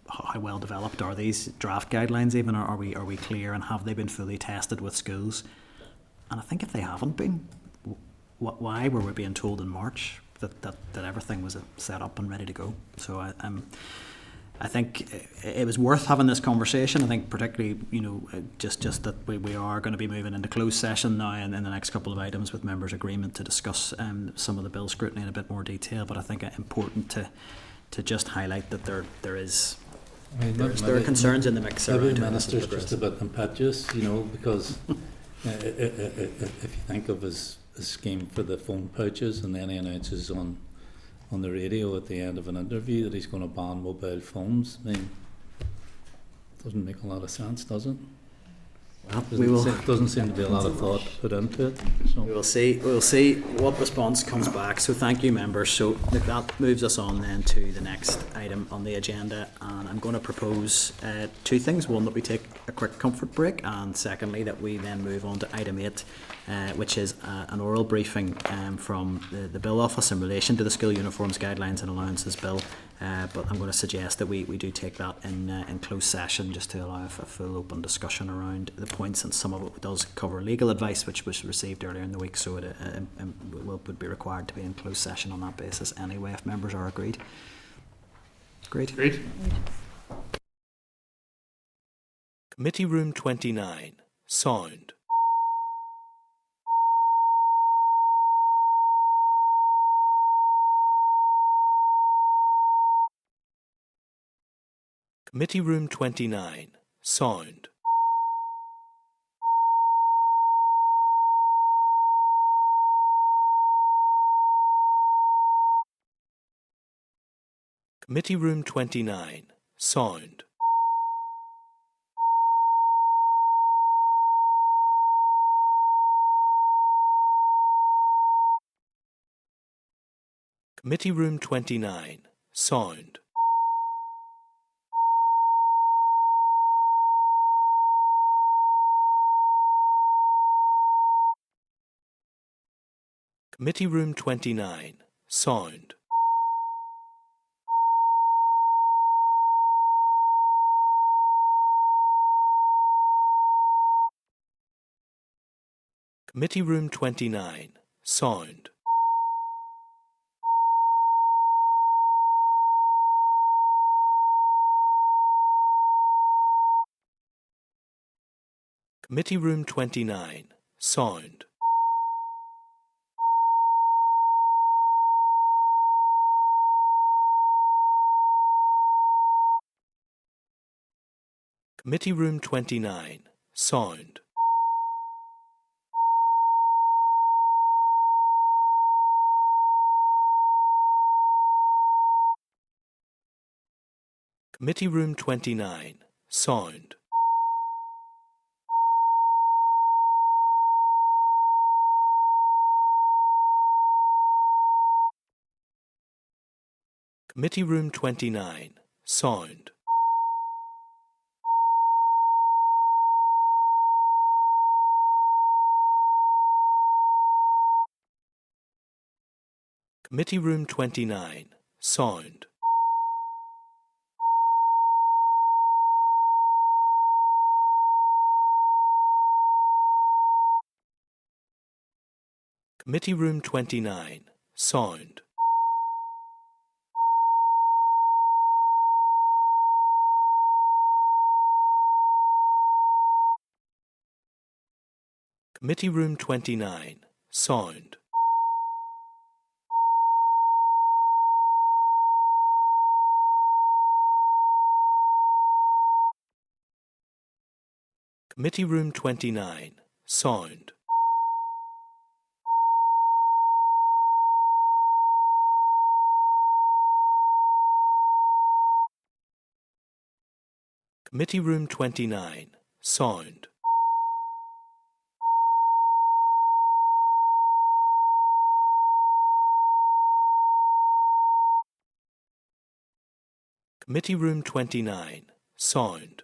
how well developed are these draft guidelines even, or are we clear, and have they been fully tested with schools? And I think if they haven't been, why were we being told in March that everything was set up and ready to go? So I think it was worth having this conversation. I think particularly, just that we are going to be moving into closed session now and in the next couple of items with members' agreement to discuss some of the bill scrutiny in a bit more detail. But I think it's important to just highlight that there are concerns in the mix around maybe the minister's just a bit impetuous, because if you think of his scheme for the phone pouches, and then he announces on the radio at the end of an interview that he's going to ban mobile phones. I mean, it doesn't make a lot of sense, does it? Well, doesn't seem to be a lot of thought put into it. So. We will see what response comes back. So thank you, members. So that moves us on then to the next item on the agenda, and I'm going to propose two things. One, that we take a quick comfort break, and secondly that we then move on to item 8, which is an oral briefing from the Bill Office in relation to the School Uniforms Guidelines and Allowances Bill. But I'm going to suggest that we do take that in closed session, just to allow a full open discussion around the points, and some of it does cover legal advice which was received earlier in the week, so it would be required to be in closed session on that basis anyway, if members are agreed. Agreed. Committee Room 29. Sound. Committee Room 29. Sound. Committee Room 29. Sound. Committee Room 29. Sound. Committee Room 29. Sound. Committee Room 29. Sound. Committee Room 29. Sound. Committee Room 29. Sound. Committee Room 29. Sound. Committee Room 29. Sound. Committee Room 29. Sound. Committee Room 29. Sound. Committee Room 29. Sound. Committee Room 29. Sound. Committee Room 29. Sound. Committee Room 29. Sound.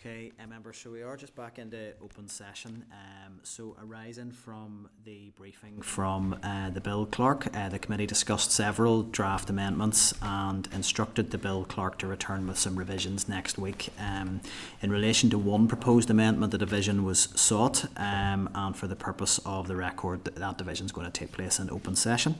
Okay, members, so we are just back into open session. So arising from the briefing from the Bill Clerk, the committee discussed several draft amendments and instructed the Bill Clerk to return with some revisions next week. In relation to one proposed amendment, the division was sought, and for the purpose of the record, that division is going to take place in open session.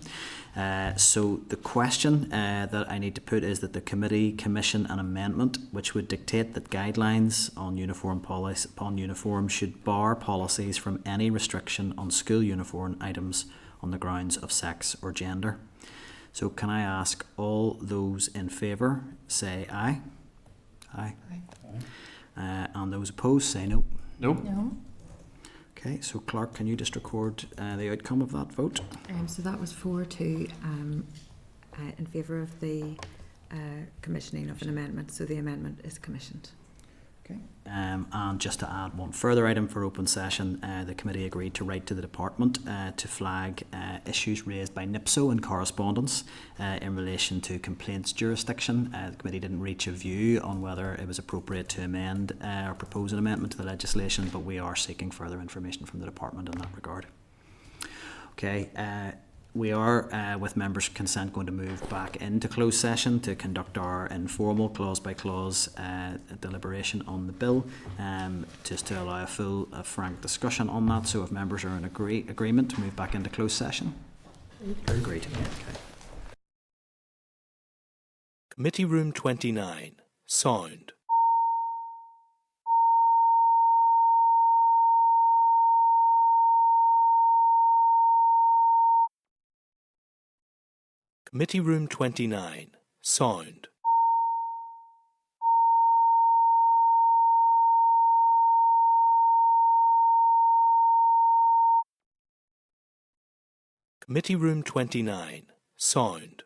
So the question that I need to put is that the committee commission an amendment which would dictate that guidelines on uniform should bar policies from any restriction on school uniform items on the grounds of sex or gender. So can I ask all those in favour say aye? Aye. And those opposed say no. Nope. No. Okay, so Clerk, can you just record the outcome of that vote? So that was 4-2 in favour of the commissioning of an amendment. So the amendment is commissioned. Okay. And just to add one further item for open session, the committee agreed to write to the department to flag issues raised by NIPSO in correspondence in relation to complaints jurisdiction. The committee didn't reach a view on whether it was appropriate to amend or propose an amendment to the legislation, but we are seeking further information from the department in that regard. Okay. We are, with members' consent, going to move back into closed session to conduct our informal clause-by-clause deliberation on the bill, just to allow a full, frank discussion on that. So if members are in agreement to move back into closed session? Agreed. Okay. Committee Room 29. Sound. Committee Room 29. Sound. Committee Room 29. Sound.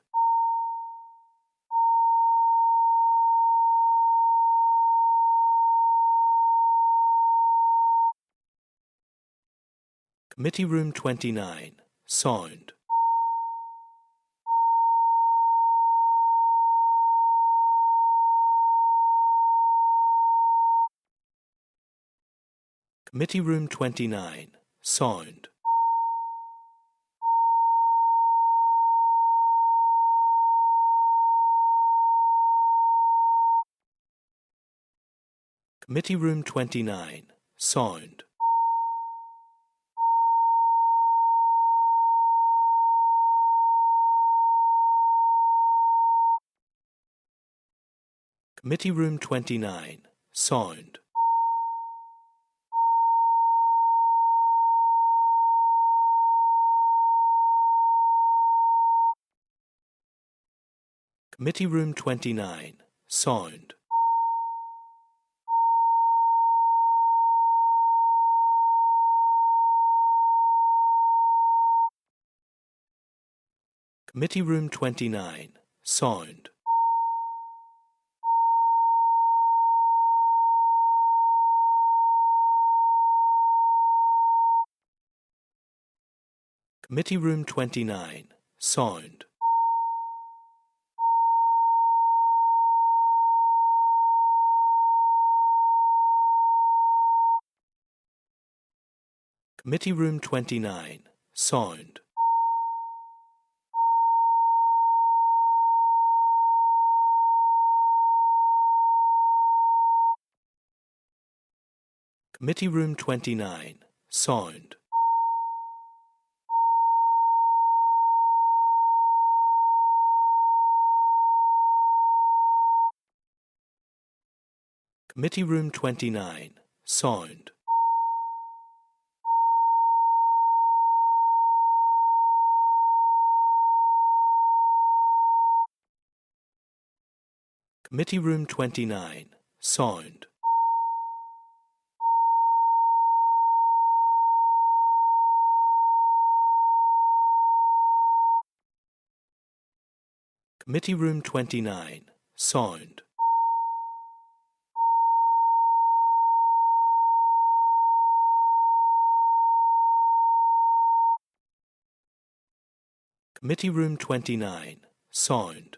Committee Room 29. Sound. Committee Room 29. Sound. Committee Room 29. Sound. Committee Room 29. Sound. Committee Room 29. Sound. Committee Room 29. Sound. Committee Room 29. Sound. Committee Room 29. Sound. Committee Room 29. Sound. Committee Room 29. Sound. Committee Room 29. Sound. Committee Room 29. Sound. Committee Room 29. Sound.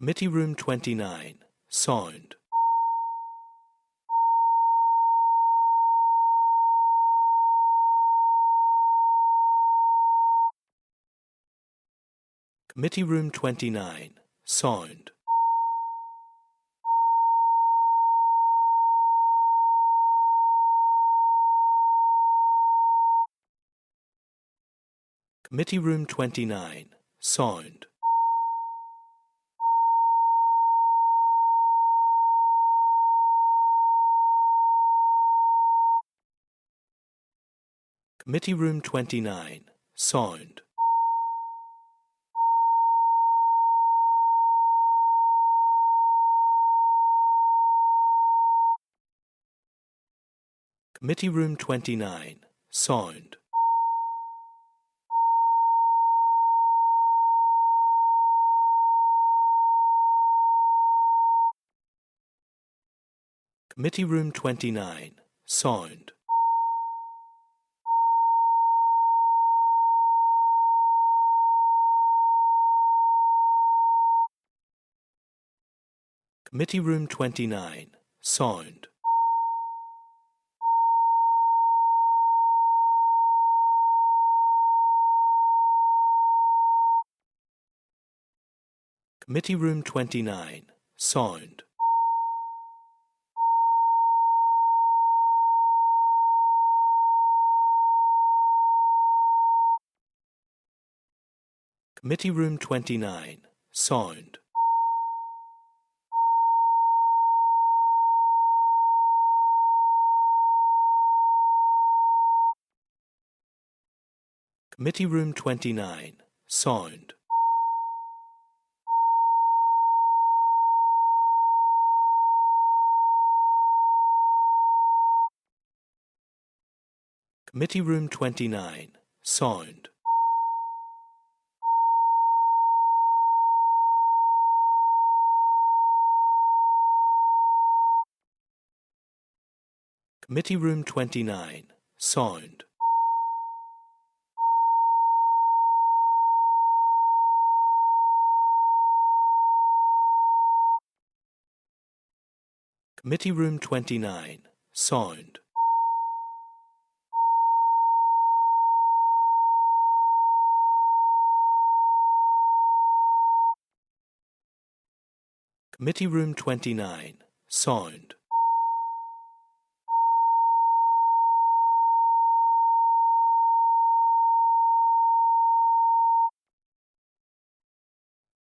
Committee Room 29, Sound. Committee Room 29, Sound. Committee Room 29, Sound. Committee Room 29, Sound. Committee Room 29, Sound. Committee Room 29, Sound. Committee Room 29, Sound. Committee Room 29, Sound. Committee Room 29, Sound. Committee Room 29, Sound. Committee Room 29, Sound. Committee Room 29, Sound. Committee Room 29, Sound. Committee Room 29, Sound.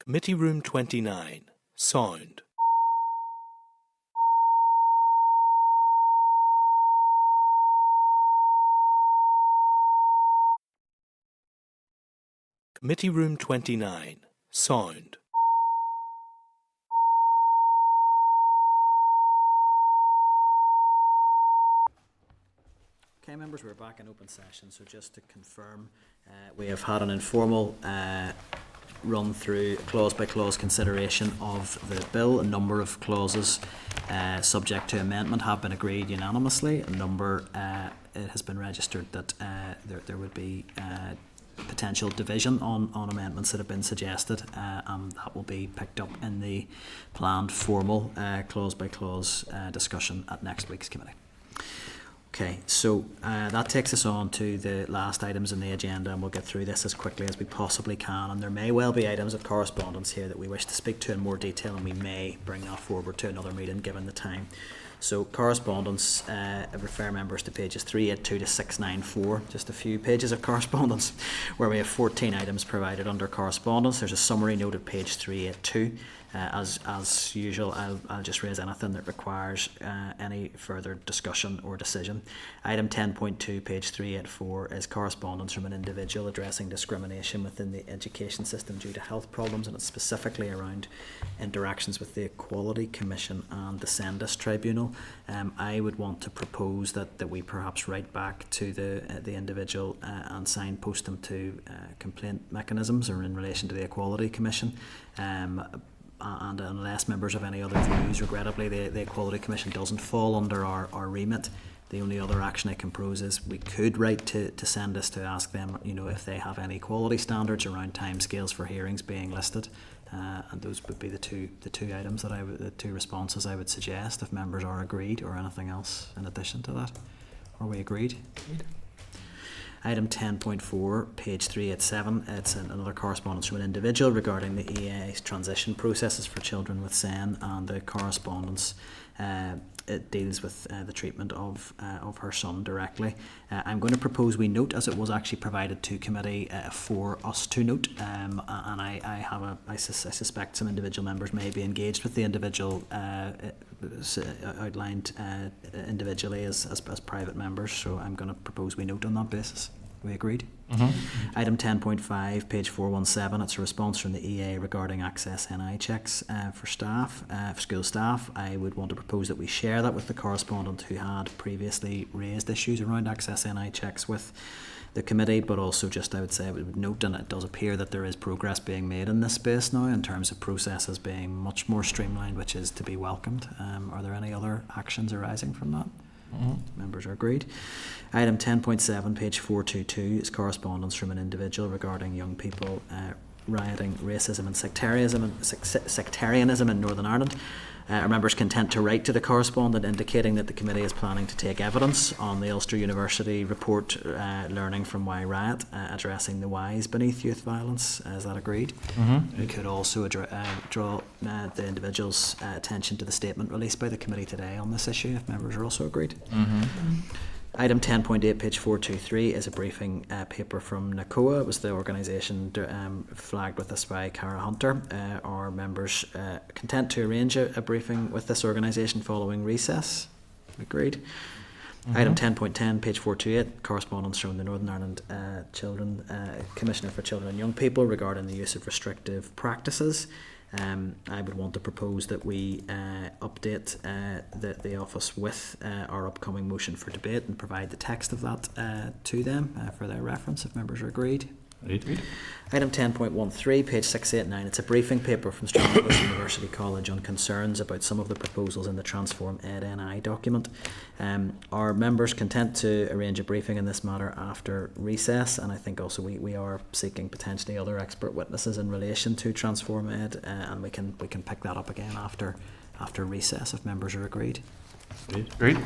Committee Room 29, Sound. Committee Room 29, Sound. Okay, members, we're back in open session. So just to confirm, we have had an informal run through clause by clause consideration of the bill. A number of clauses subject to amendment have been agreed unanimously. A number, it has been registered that there would be potential division on amendments that have been suggested, and that will be picked up in the planned formal clause by clause discussion at next week's committee. Okay, so that takes us on to the last items in the agenda, and we'll get through this as quickly as we possibly can. And there may well be items of correspondence here that we wish to speak to in more detail, and we may bring that forward to another meeting given the time. So correspondence, I refer members to pages 382 to 694, just a few pages of correspondence, where we have 14 items provided under correspondence. There's a summary note at page 382. As usual, I'll just raise anything that requires any further discussion or decision. Item 10.2, page 384, is correspondence from an individual addressing discrimination within the education system due to health problems, and it's specifically around interactions with the Equality Commission and the SENDIS Tribunal. I would want to propose that we perhaps write back to the individual and signpost them to complaint mechanisms or in relation to the Equality Commission. And unless members have any other views, regrettably the Equality Commission doesn't fall under our remit. The only other action I can propose is we could write to SENDIS to ask them, if they have any quality standards around timescales for hearings being listed, and those would be the two items that the two responses I would suggest if members are agreed, or anything else in addition to that. Are we agreed? Item 10.4, page 387, it's another correspondence from an individual regarding the EA's transition processes for children with SEN, and the correspondence it deals with the treatment of her son directly. I'm going to propose we note, as it was actually provided to committee for us to note, and I suspect some individual members may be engaged with the individual outlined individually as private members, so I'm going to propose we note on that basis. We agreed? Mm-hmm. Item 10.5, page 417, it's a response from the EA regarding access NI checks for staff, for school staff. I would want to propose that we share that with the correspondent who had previously raised issues around access NI checks with the committee, but also just I would say we would note, and it does appear that there is progress being made in this space now in terms of processes being much more streamlined, which is to be welcomed. Are there any other actions arising from that? Mm-hmm. Members are agreed. Item 10.7, page 422, is correspondence from an individual regarding young people rioting racism and sectarianism in Northern Ireland. Our members content to write to the correspondent indicating that the committee is planning to take evidence on the Ulster University report Learning from Why Riot, addressing the whys beneath youth violence. Is that agreed? Mm-hmm. We could also draw the individual's attention to the statement released by the committee today on this issue, if members are also agreed. Mm-hmm. Item 10.8, page 423, is a briefing paper from NACOA. It was the organisation flagged with us by Cara Hunter. Are members content to arrange a briefing with this organisation following recess? Agreed. Mm-hmm. Item 10.10, page 428, correspondence from the Northern Ireland Commissioner for Children and Young People regarding the use of restrictive practices. I would want to propose that we update the office with our upcoming motion for debate and provide the text of that to them for their reference, if members are agreed. Right. Item 10.13, page 689, it's a briefing paper from Strasbourg University College on concerns about some of the proposals in the Transform Ed NI document. Are members content to arrange a briefing in this matter after recess? And I think also we are seeking potentially other expert witnesses in relation to Transform Ed, and we can pick that up again after recess if members are agreed. Agreed.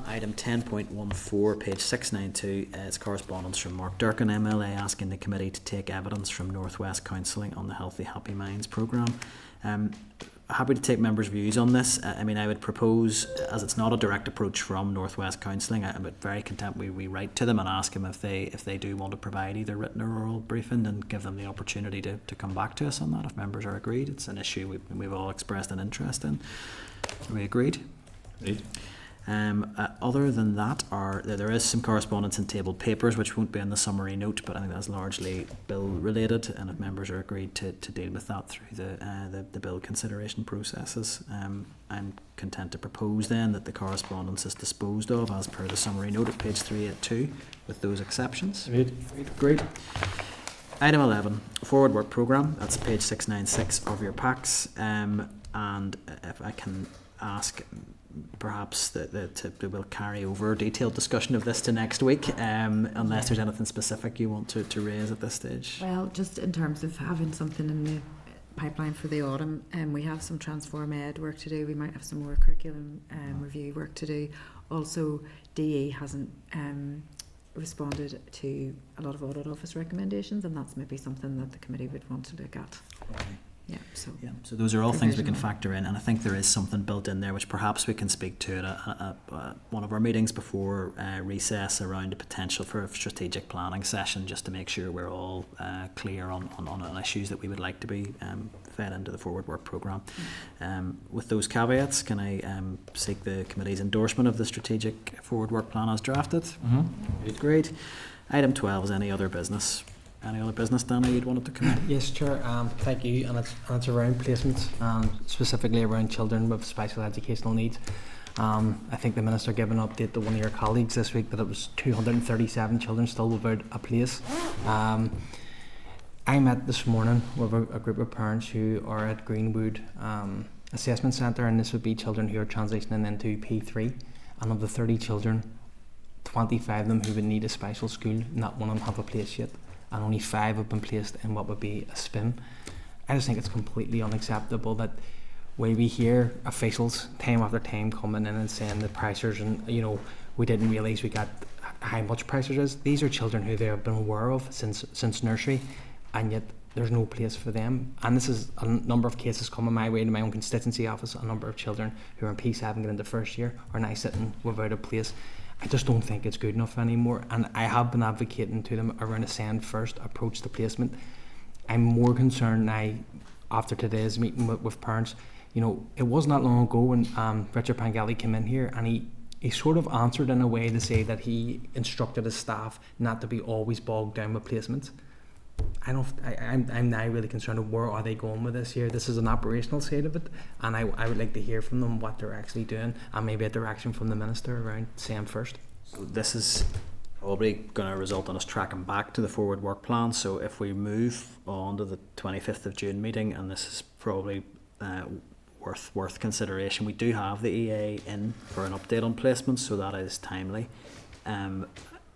Item 10.14, page 692, is correspondence from Mark Durkin, MLA, asking the committee to take evidence from Northwest Counselling on the Healthy Happy Minds programme. Happy to take members' views on this. I would propose, as it's not a direct approach from Northwest Counselling, I'm very content we write to them and ask them if they do want to provide either written or oral briefing, and give them the opportunity to come back to us on that if members are agreed. It's an issue we've all expressed an interest in. Are we agreed? Agreed. Other than that, there is some correspondence in tabled papers which won't be in the summary note, but I think that's largely bill related, and if members are agreed to deal with that through the bill consideration processes, I'm content to propose then that the correspondence is disposed of as per the summary note at page 382 with those exceptions. Agreed. Item 11, forward work programme, that's page 696 of your packs, and if I can ask perhaps that we'll carry over detailed discussion of this to next week, unless there's anything specific you want to raise at this stage. Well, just in terms of having something in the pipeline for the autumn, we have some Transform Ed work to do. We might have some more curriculum review work to do. Also, DE hasn't responded to a lot of audit office recommendations, and that's maybe something that the committee would want to look at. Okay. So those are all things we can factor in, and I think there is something built in there which perhaps we can speak to at one of our meetings before recess around the potential for a strategic planning session, just to make sure we're all clear on issues that we would like to be fed into the forward work programme. With those caveats, can I seek the committee's endorsement of the strategic forward work plan as drafted? Mm-hmm. Great. Item 12 is any other business. Any other business, Danny, you'd wanted to come in? Yes, Chair. Thank you. And it's around placements, specifically around children with special educational needs. I think the Minister gave an update to one of your colleagues this week that it was 237 children still without a place. I met this morning with a group of parents who are at Greenwood Assessment Centre, and this would be children who are transitioning into P3. And of the 30 children, 25 of them who would need a special school, not one of them have a place yet. And only 5 have been placed in what would be a SPIM. I just think it's completely unacceptable that we hear officials time after time coming in and saying the pressures, and we didn't realise we got how much pressures is. These are children who they have been aware of since nursery, and yet there's no place for them. And this is a number of cases coming my way in my own constituency office. A number of children who are in P7 getting into first year are now sitting without a place. I just don't think it's good enough anymore, and I have been advocating to them around a send first approach to placement. I'm more concerned now after today's meeting with parents. It wasn't that long ago when Richard Pangelli came in here, and he sort of answered in a way to say that he instructed his staff not to be always bogged down with placements. I'm now really concerned of where are they going with this here. This is an operational side of it, and I would like to hear from them what they're actually doing, and maybe a direction from the Minister around send first. So this is probably going to result in us tracking back to the forward work plan. So if we move on to the 25th of June meeting, and this is probably worth consideration, we do have the EA in for an update on placements, so that is timely.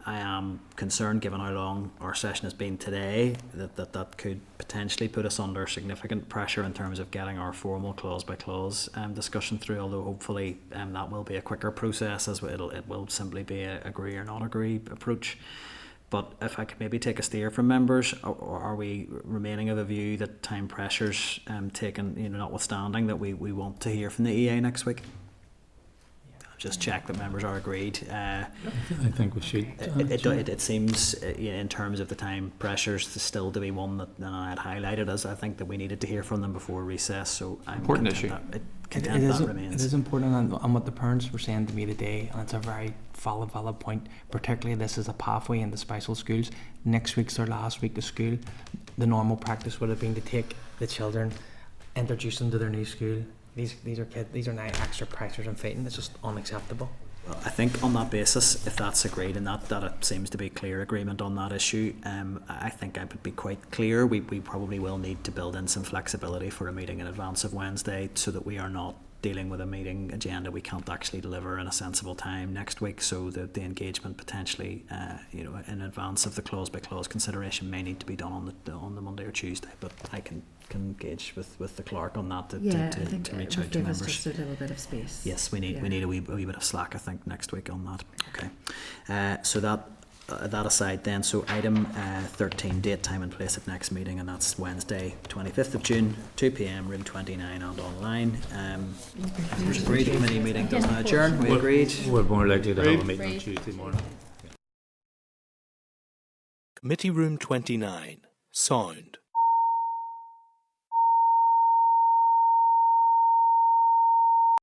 I am concerned, given how long our session has been today, that could potentially put us under significant pressure in terms of getting our formal clause by clause discussion through, although hopefully that will be a quicker process, as it will simply be a agree or not agree approach. But if I could maybe take a steer from members, or are we remaining of a view that time pressures taken, notwithstanding, that we want to hear from the EA next week? Just check that members are agreed. I think we should. It seems, in terms of the time pressures, still to be one that I had highlighted as I think that we needed to hear from them before recess. So I'm important issue. That remains. It is important, and what the parents were saying to me today, and it's a very valid point. Particularly, this is a pathway in the special schools. Next week's their last week of school. The normal practice would have been to take the children, introduce them to their new school. These are kids. These are now extra pressures and fighting. It's just unacceptable. Well, I think on that basis, if that's agreed, and that it seems to be clear agreement on that issue, I think I would be quite clear. We probably will need to build in some flexibility for a meeting in advance of Wednesday, so that we are not dealing with a meeting agenda we can't actually deliver in a sensible time next week, so that the engagement potentially in advance of the clause by clause consideration may need to be done on the Monday or Tuesday. But I can engage with the clerk on that to reach out to give members. us just a little bit of space. Yes, we need a wee bit of slack, I think, next week on that. Okay, so that aside then, so item 13, date, time and place of next meeting, and that's Wednesday 25th of June, 2 p.m, room 29 and online. Members agreed, committee meeting does not adjourn. We agreed. We're more likely to have a meeting on Tuesday morning. Committee Room 29, sound.